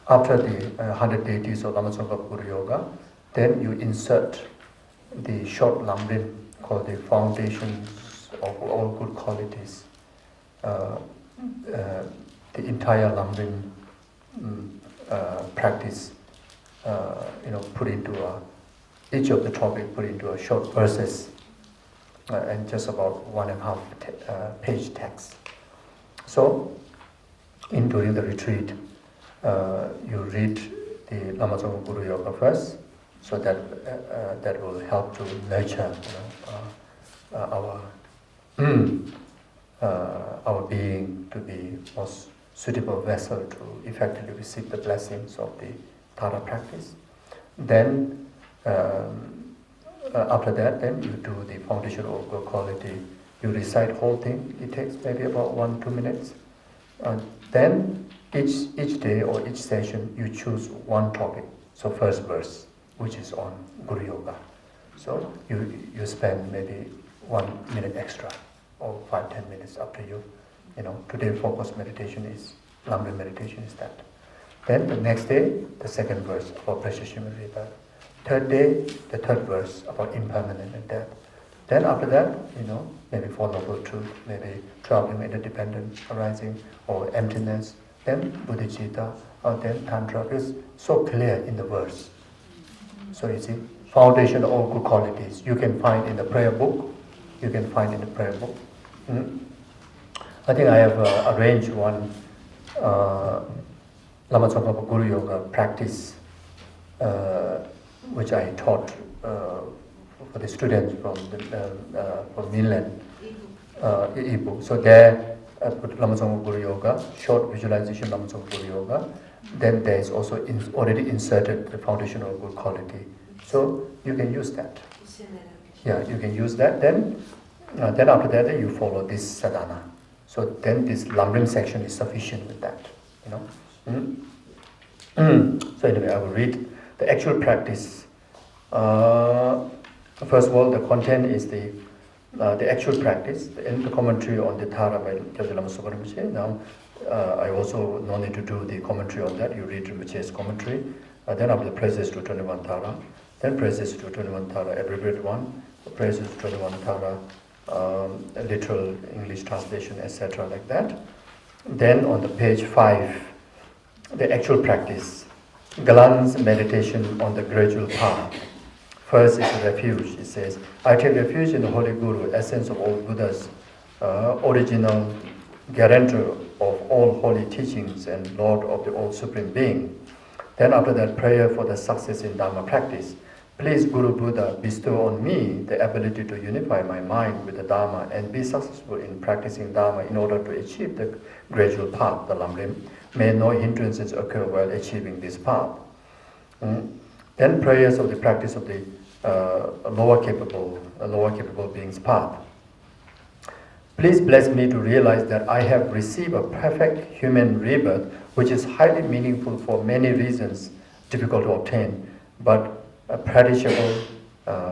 after the 100 deities of Lama Tsongkhapa Guru Yoga, then you insert the short Lamrim called the foundations of all good qualities. The entire Lamrim practice, put into each of the topic put into a short verses and just about 1.5 page text. So, during the retreat, you read the Lama Tsongkhapa Guru Yoga first, so that that will help to nurture our being to be most suitable vessel to effectively receive the blessings of the Tara practice. Then after that, then you do the foundation of good quality. You recite whole thing. It takes maybe about 1-2 minutes. Then each day or each session, you choose one topic. So first verse, which is on Guru Yoga. So you spend maybe 1 minute extra or 5-10 minutes, up to you. Today focus meditation is, Lamrim meditation is that. Then the next day, the second verse about precious human rebirth. Third day, the third verse about impermanent and death. Then after that, maybe Four Noble Truth, maybe 12 interdependent arising, or emptiness, then bodhicitta, or then tantra. It's so clear in the verse. So you see, foundation of all good qualities you can find in the prayer book. I think I have arranged one Lama Tsongkhapa Guru Yoga practice, which I taught for the students from mainland e-book. So there, I put Lama Tsongkhapa Guru Yoga, short visualization Lama Tsongkhapa Guru Yoga. Then there is also already inserted the foundation of good quality. So you can use that. Yeah, you can use that. Then after that, you follow this sadhana. So then this Lamrim section is sufficient with that. So anyway, I will read the actual practice. First of all, the content is the actual practice, the commentary on the Thara by Geshe Lama Suparimpoche. Now, I also no need to do the commentary on that. You read Rinpoche's commentary. Then after the praises to 21 Thara, then praises to 21 Thara, abbreviated one, praises to 21 Thara, literal English translation, etc. like that. Then on the page 5, the actual practice, glance meditation on the gradual path. First is refuge. It says, I take refuge in the Holy Guru, essence of all Buddhas, original guarantor of all holy teachings and Lord of the all Supreme Being. Then after that, prayer for the success in Dharma practice. Please, Guru Buddha, bestow on me the ability to unify my mind with the Dharma and be successful in practicing Dharma in order to achieve the gradual path, the Lamrim. May no hindrances occur while achieving this path. Then prayers of the practice of the lower capable beings path. Please bless me to realize that I have received a perfect human rebirth, which is highly meaningful for many reasons, difficult to obtain, but perishable,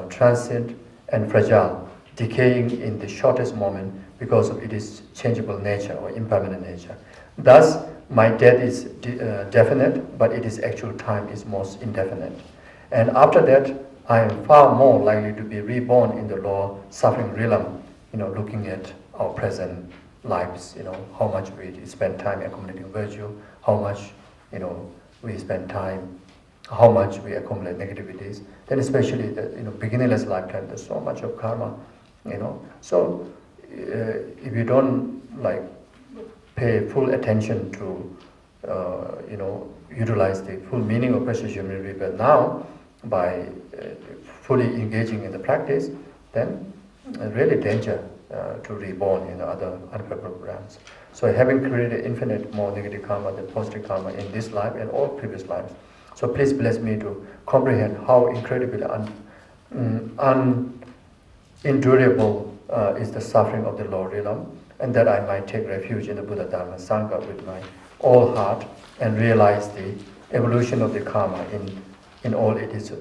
transient, and fragile, decaying in the shortest moment because of its changeable nature or impermanent nature. Thus, my death is definite, but its actual time is most indefinite. And after that, I am far more likely to be reborn in the lower suffering realm, looking at our present lives, how much we spend time accumulating virtue, how much, we spend time, how much we accumulate negativities, then especially the, beginningless lifetime, there's so much of karma, So, if you don't, pay full attention to, utilize the full meaning of precious human rebirth now, by fully engaging in the practice, then really danger to reborn in other unprepared realms. So having created infinite more negative karma than positive karma in this life and all previous lives. So please bless me to comprehend how incredibly unendurable is the suffering of the lower realm, and that I might take refuge in the Buddha Dharma Sangha with my all heart and realize the evolution of the karma in all its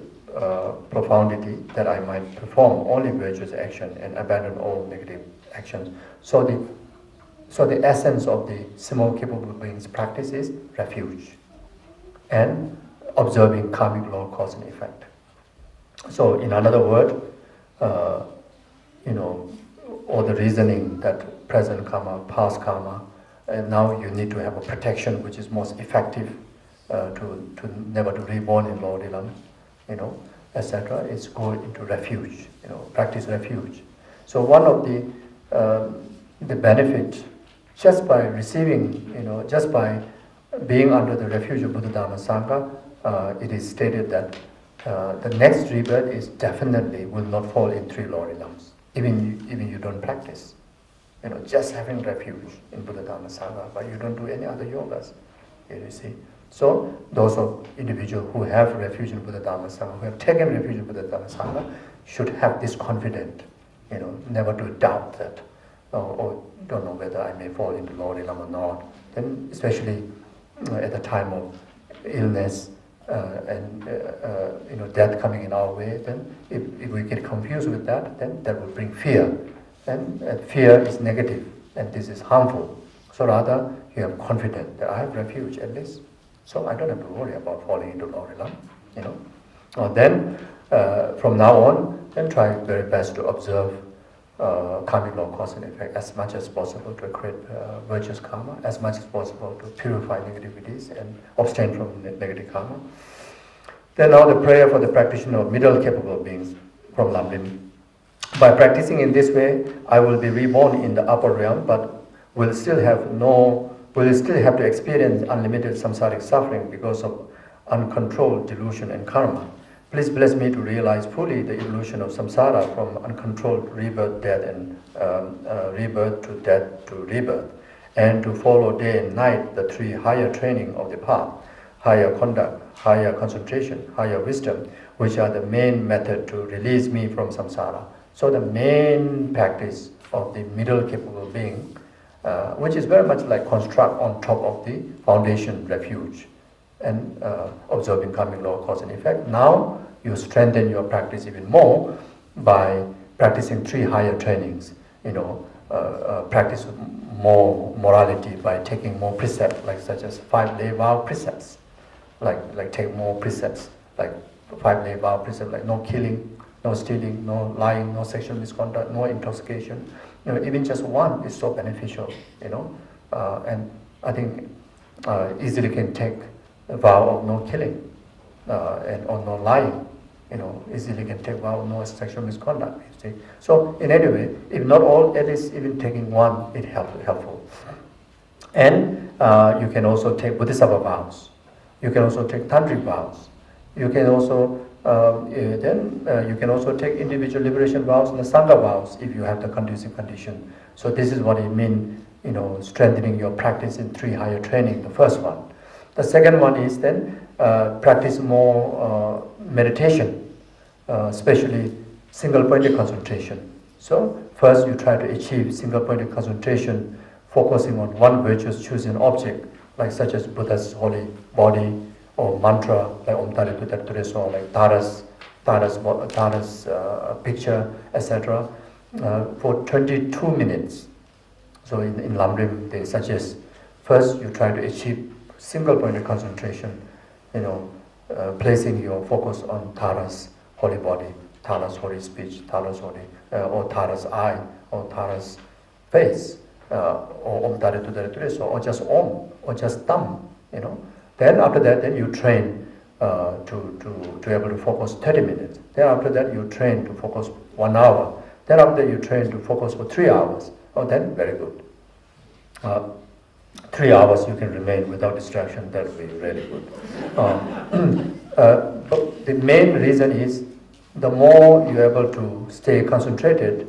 profundity, that I might perform only virtuous action and abandon all negative actions. So the essence of the small capable beings practice is refuge and observing karmic law, cause and effect. So in another word, all the reasoning that present karma, past karma, and now you need to have a protection which is most effective to never to reborn in lower realm, etc. It's go into refuge, practice refuge. So one of the benefit, just by receiving, just by being under the refuge of Buddha Dharma Sangha, it is stated that the next rebirth is definitely will not fall in 3 lower realms, even you don't practice. Just having refuge in Buddha Dharma Sangha, but you don't do any other yogas. You see. So those of individuals who have refuge in Buddha Dharma Sangha, who have taken refuge in Buddha Dharma Sangha, should have this confidence, never to doubt that, or don't know whether I may fall into lower realm or not. Then, especially at the time of illness and death coming in our way, then if we get confused with that, then that will bring fear, and fear is negative, and this is harmful. So rather, you have confidence that I have refuge at least, so I don't have to worry about falling into lower realm. Then, from now on, then try very best to observe karmic law, cause and effect as much as possible to create virtuous karma, as much as possible to purify negativities and abstain from negative karma. Then now the prayer for the practitioner of middle capable beings from Lamrim. By practicing in this way, I will be reborn in the upper realm, but will still have to experience unlimited samsaric suffering because of uncontrolled delusion and karma. Please bless me to realize fully the evolution of samsara from uncontrolled rebirth, death, and rebirth to death to rebirth, and to follow day and night the three higher training of the path: higher conduct, higher concentration, higher wisdom, which are the main method to release me from samsara. So the main practice of the middle capable being, which is very much like construct on top of the foundation refuge, and observing karmic law, cause and effect. Now you strengthen your practice even more by practicing three higher trainings. Practice more morality by taking more precepts, like such as 5-day vow precepts. Like take more precepts, like 5-day vow precepts, like no killing, no stealing, no lying, no sexual misconduct, no intoxication. Even just one is so beneficial. And I think easily can take a vow of no killing or no lying. Easily can take vow of no sexual misconduct. You see. So in any way, if not all, at least even taking one, it helpful. And you can also take bodhisattva vows. You can also take tantric vows. You can also you can also take individual liberation vows and the sangha vows if you have the conducive condition. So this is what it means, strengthening your practice in three higher training. The first one. The second one is then practice more meditation, especially single-pointed concentration. So first you try to achieve single-pointed concentration, focusing on one virtuous chosen object, like such as Buddha's holy body, or mantra, like Om Tare Tu Tare Ture So, like Tara's picture, etc., for 22 minutes. So in Lamrim, they suggest first you try to achieve single-pointed concentration, placing your focus on Tara's holy body, Tara's holy speech, Tara's holy, or Tara's eye, or Tara's face, or Om Tare Tu Tare Ture So, or just Om, or just thumb, Then after that, then you train to be able to focus 30 minutes. Then after that, you train to focus 1 hour. Then after that, you train to focus for 3 hours. Oh, then very good. 3 hours you can remain without distraction. That would be really good. But the main reason is the more you're able to stay concentrated,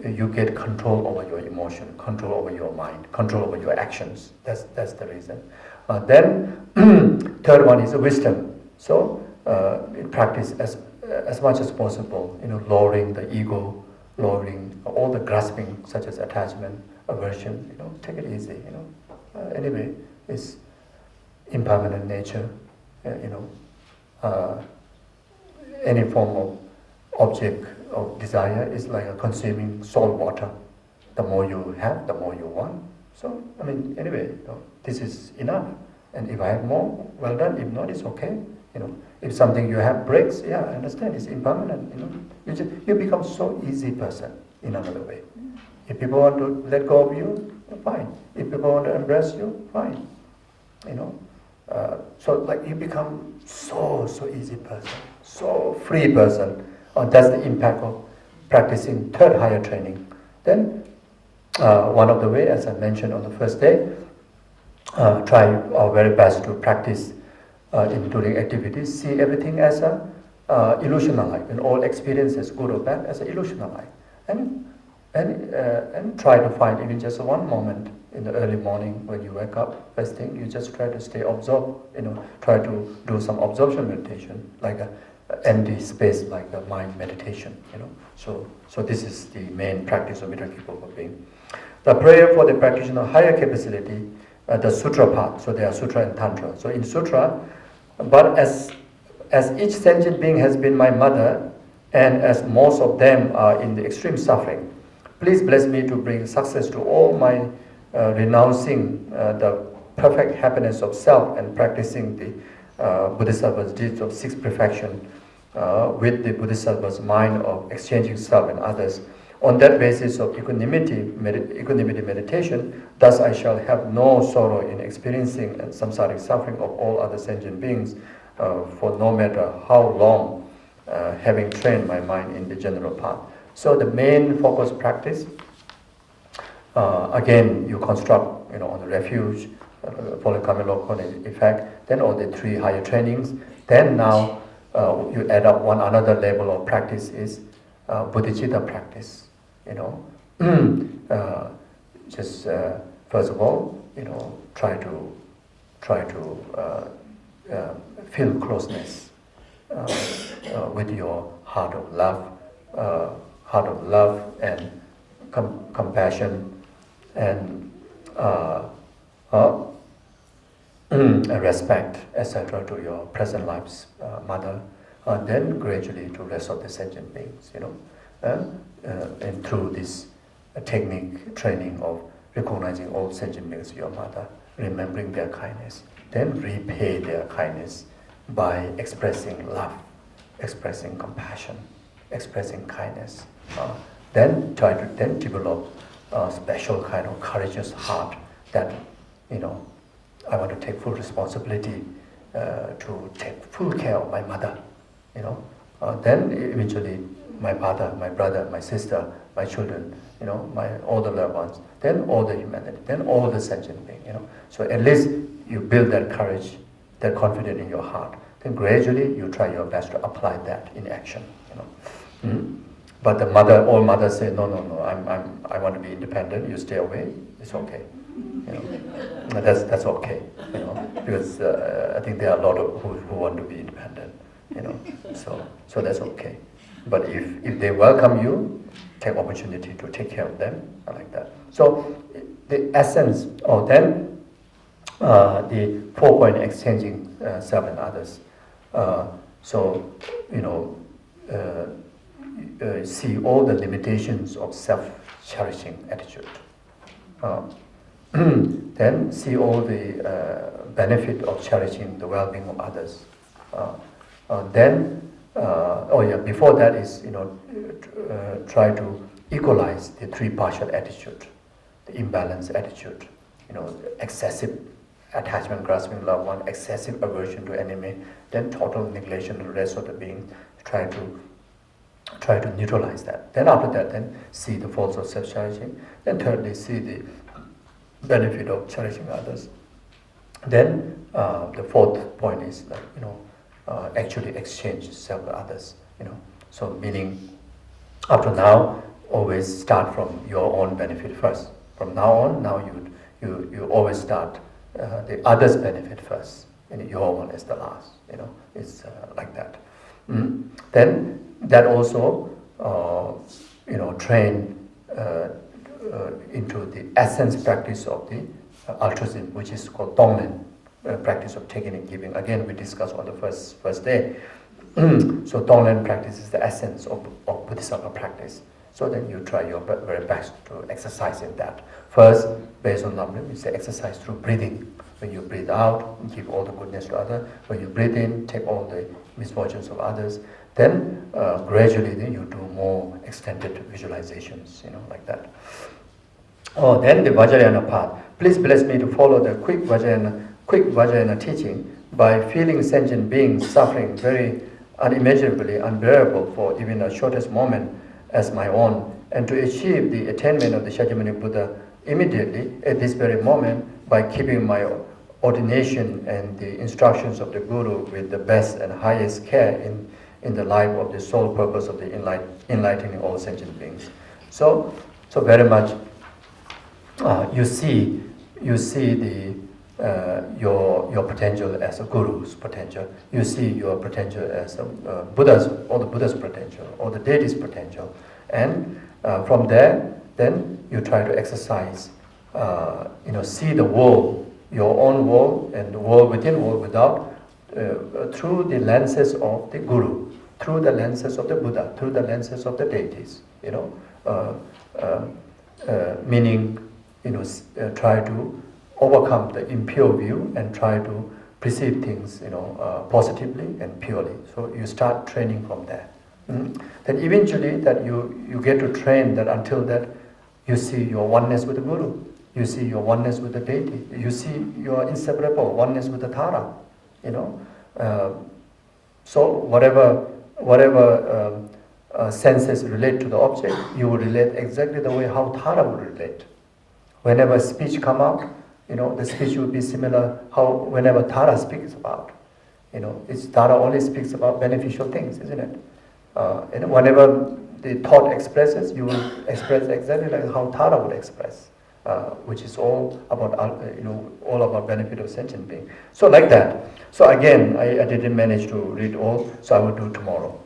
you get control over your emotion, control over your mind, control over your actions. That's the reason. Then third one is wisdom. So practice as much as possible, lowering the ego, lowering all the grasping, such as attachment, aversion. Take it easy. Anyway, it's impermanent nature. Any form of object of desire is like a consuming salt water. The more you have, the more you want. So, anyway, this is enough. And if I have more, well done. If not, it's okay. If something you have breaks, I understand, it's impermanent. You become so easy person in another way. If people want to let go of you, fine. If people want to embrace you, fine. So like you become so easy person, so free person. That's the impact of practicing third higher training. Then one of the way, as I mentioned on the first day, try our very best to practice during activities, see everything as a illusion of life, and all experiences, good or bad, as an illusion of life, and try to find even just one moment in the early morning when you wake up. First thing, you just try to stay absorbed. Try to do some absorption meditation, like empty space like the mind meditation, you know. So this is the main practice of Vitakkipo being. The prayer for the practitioner higher capacity, the sutra part. So there are sutra and tantra. So in sutra, but as each sentient being has been my mother, and as most of them are in the extreme suffering, please bless me to bring success to all my renouncing the perfect happiness of self and practicing the bodhisattva's deeds of sixth perfection with the bodhisattva's mind of exchanging self and others. On that basis of equanimity meditation, thus I shall have no sorrow in experiencing samsaric suffering of all other sentient beings, for no matter how long, having trained my mind in the general path. So the main focus practice, again, you construct, on the refuge, following Kamilokon effect, then all the three higher trainings. Then now you add up one another level of practice is bodhicitta practice. Just first of all, try to feel closeness with your heart of love and compassion and respect, etc., to your present life's mother, and then gradually to rest of the sentient beings, and through this technique training of recognizing all sentient beings, your mother, remembering their kindness, then repay their kindness by expressing love, expressing compassion, expressing kindness. Then try to then develop a special kind of courageous heart that, I want to take full responsibility to take full care of my mother, then eventually my father, my brother, my sister, my children, all the loved ones, then all the humanity, then all the sentient being, So at least you build that courage, that confidence in your heart. Then gradually you try your best to apply that in action, But all mothers say, no, I want to be independent, you stay away, it's okay. That's okay, because I think there are a lot of who want to be independent, so that's okay. But if they welcome you, take opportunity to take care of them, like that. So the essence of then the 4-point exchanging self and others. See all the limitations of self-cherishing attitude. Then see all the benefit of cherishing the well-being of others. Before that is, try to equalize the three partial attitude, the imbalanced attitude, excessive attachment, grasping loved one, excessive aversion to enemy, then total neglection of the rest of the being. Try to neutralize that. Then after that, then see the faults of self-cherishing. Then thirdly, see the benefit of cherishing others. Then the fourth point is actually exchange self with others. So meaning, up to now, always start from your own benefit first. From now on, you always start the others' benefit first, and your one is the last. It's like that. Then that also train into the essence practice of the altruism, which is called Tonglen, practice of taking and giving. Again, we discussed on the first day. So Tonglen practice is the essence of Bodhisattva practice. So then you try your very best to exercise in that. First, based on Lamrim, you say exercise through breathing. When you breathe out, give all the goodness to others. When you breathe in, take all the misfortunes of others. Then gradually, then you do more extended visualizations, like that. Then the Vajrayana path. Please bless me to follow the quick Vajrayana teaching by feeling sentient beings suffering very unimaginably unbearable for even the shortest moment as my own, and to achieve the attainment of the Shakyamuni Buddha immediately at this very moment by keeping my ordination and the instructions of the Guru with the best and highest care in the life of the sole purpose of the enlightening all sentient beings. So very much you see your potential as a guru's potential. You see your potential as a Buddha's, or the Buddha's potential, or the deity's potential. And from there, then you try to exercise, see the world, your own world, and the world within, world without, through the lenses of the guru, through the lenses of the Buddha, through the lenses of the deities. Meaning, try to overcome the impure view and try to perceive things, positively and purely. So you start training from there. Then eventually that you get to train that until that you see your oneness with the Guru, you see your oneness with the deity, you see your inseparable oneness with the Tara. So whatever senses relate to the object, you will relate exactly the way how Tara would relate. Whenever speech come out, the speech will be similar how whenever Tara speaks about. Tara only speaks about beneficial things, isn't it? Whenever the thought expresses, you will express exactly like how Tara would express, which is all about all about benefit of sentient being. So like that. So again, I didn't manage to read all, so I will do tomorrow.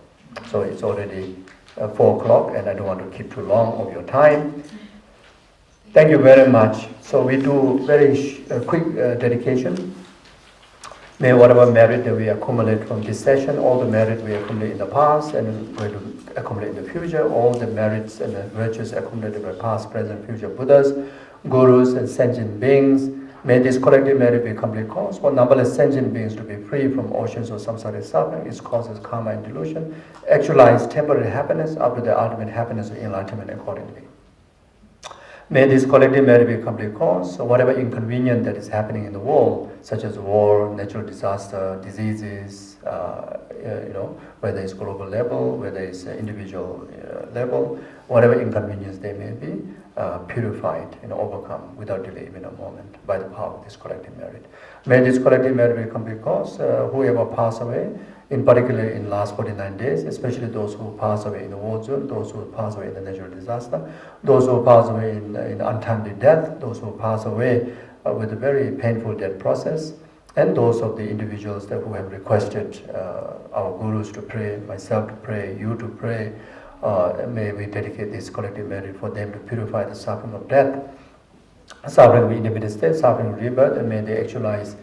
So it's already 4 o'clock, and I don't want to keep too long of your time. Thank you very much. So we do very quick dedication. May whatever merit that we accumulate from this session, all the merit we accumulate in the past and we accumulate in the future, all the merits and the virtues accumulated by past, present, future Buddhas, Gurus and sentient beings, may this collective merit be a complete cause for numberless sentient beings to be free from oceans of samsaric suffering, its causes karma and delusion, actualize temporary happiness up to the ultimate happiness of enlightenment accordingly. May this collective merit be a complete cause, so whatever inconvenience that is happening in the world, such as war, natural disaster, diseases, whether it's global level, whether it's individual level, whatever inconvenience they may be, purified and overcome without delay even a moment by the power of this collective merit. May this collective merit be a complete cause, whoever passed away, in particular in last 49 days, especially those who pass away in the war zone, those who pass away in the natural disaster, those who pass away in untimely death, those who pass away with a very painful death process, and those of the individuals who have requested our gurus to pray, myself to pray, you to pray. May we dedicate this collective merit for them to purify the suffering of death, suffering of intermediate state, suffering of rebirth, and may they actualize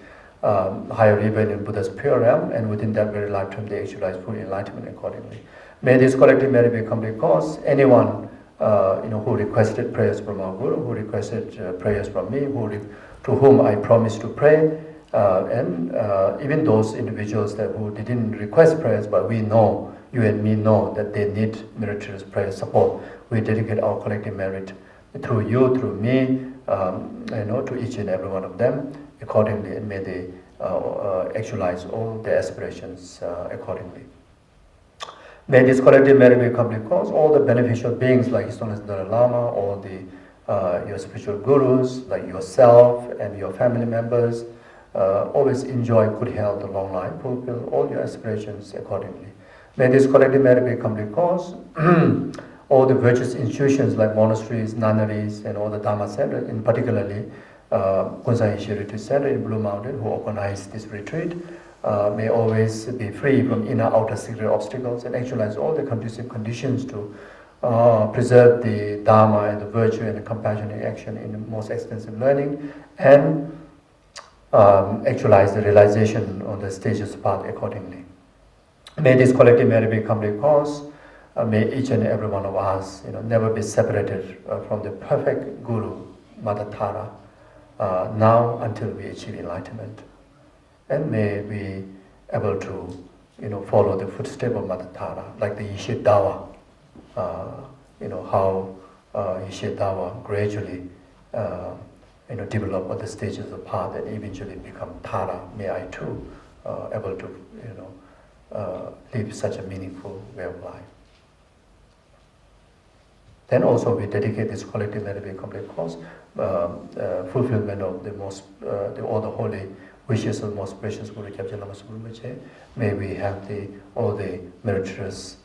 higher rebirth in Buddha's pure realm, and within that very lifetime they actualize full enlightenment accordingly. May this collective merit be a complete cause. Anyone who requested prayers from our Guru, who requested prayers from me, to whom I promised to pray, and even those individuals who didn't request prayers, but we know, you and me know that they need meritorious prayer support. We dedicate our collective merit through you, through me, to each and every one of them accordingly, and may they actualize all their aspirations accordingly. May this collective merit be a complete cause. All the beneficial beings like His Holiness Dalai Lama, all the your spiritual gurus like yourself and your family members, always enjoy good health and long life, fulfill all your aspirations accordingly. May this collective merit be a complete cause. All the virtuous institutions like monasteries, nunneries, and all the Dharma centers, in particularly Gonzai Ishi Retreat Center in Blue Mountain, who organized this retreat, may always be free from inner outer secret obstacles and actualize all the conducive conditions to preserve the Dharma and the virtue and the compassionate action in the most extensive learning, and actualize the realization on the stages path accordingly. May this collective merit be a complete cause. May each and every one of us, never be separated from the perfect Guru, Mother Tara, now until we achieve enlightenment. And may we able to, follow the footsteps of Mother Tara, like the Yeshe Dawa. How Yeshe Dawa gradually, develop all the stages of path and eventually become Tara. May I too, able to, live such a meaningful way of life. Then also we dedicate this collective merit to be a complete cause, fulfillment of all the holy wishes of the most precious Guru Kyabje Lama Subrumbache. May we have all the meritorious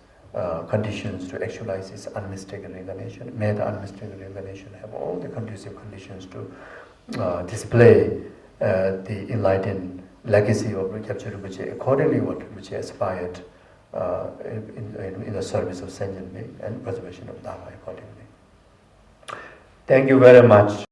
conditions to actualize this unmistakable reincarnation. May the unmistakable reincarnation have all the conducive conditions to display the enlightened legacy of Rinpoche Rinpoche, accordingly what Rinpoche aspired in the service of sentient being and preservation of Dharma accordingly. Thank you very much.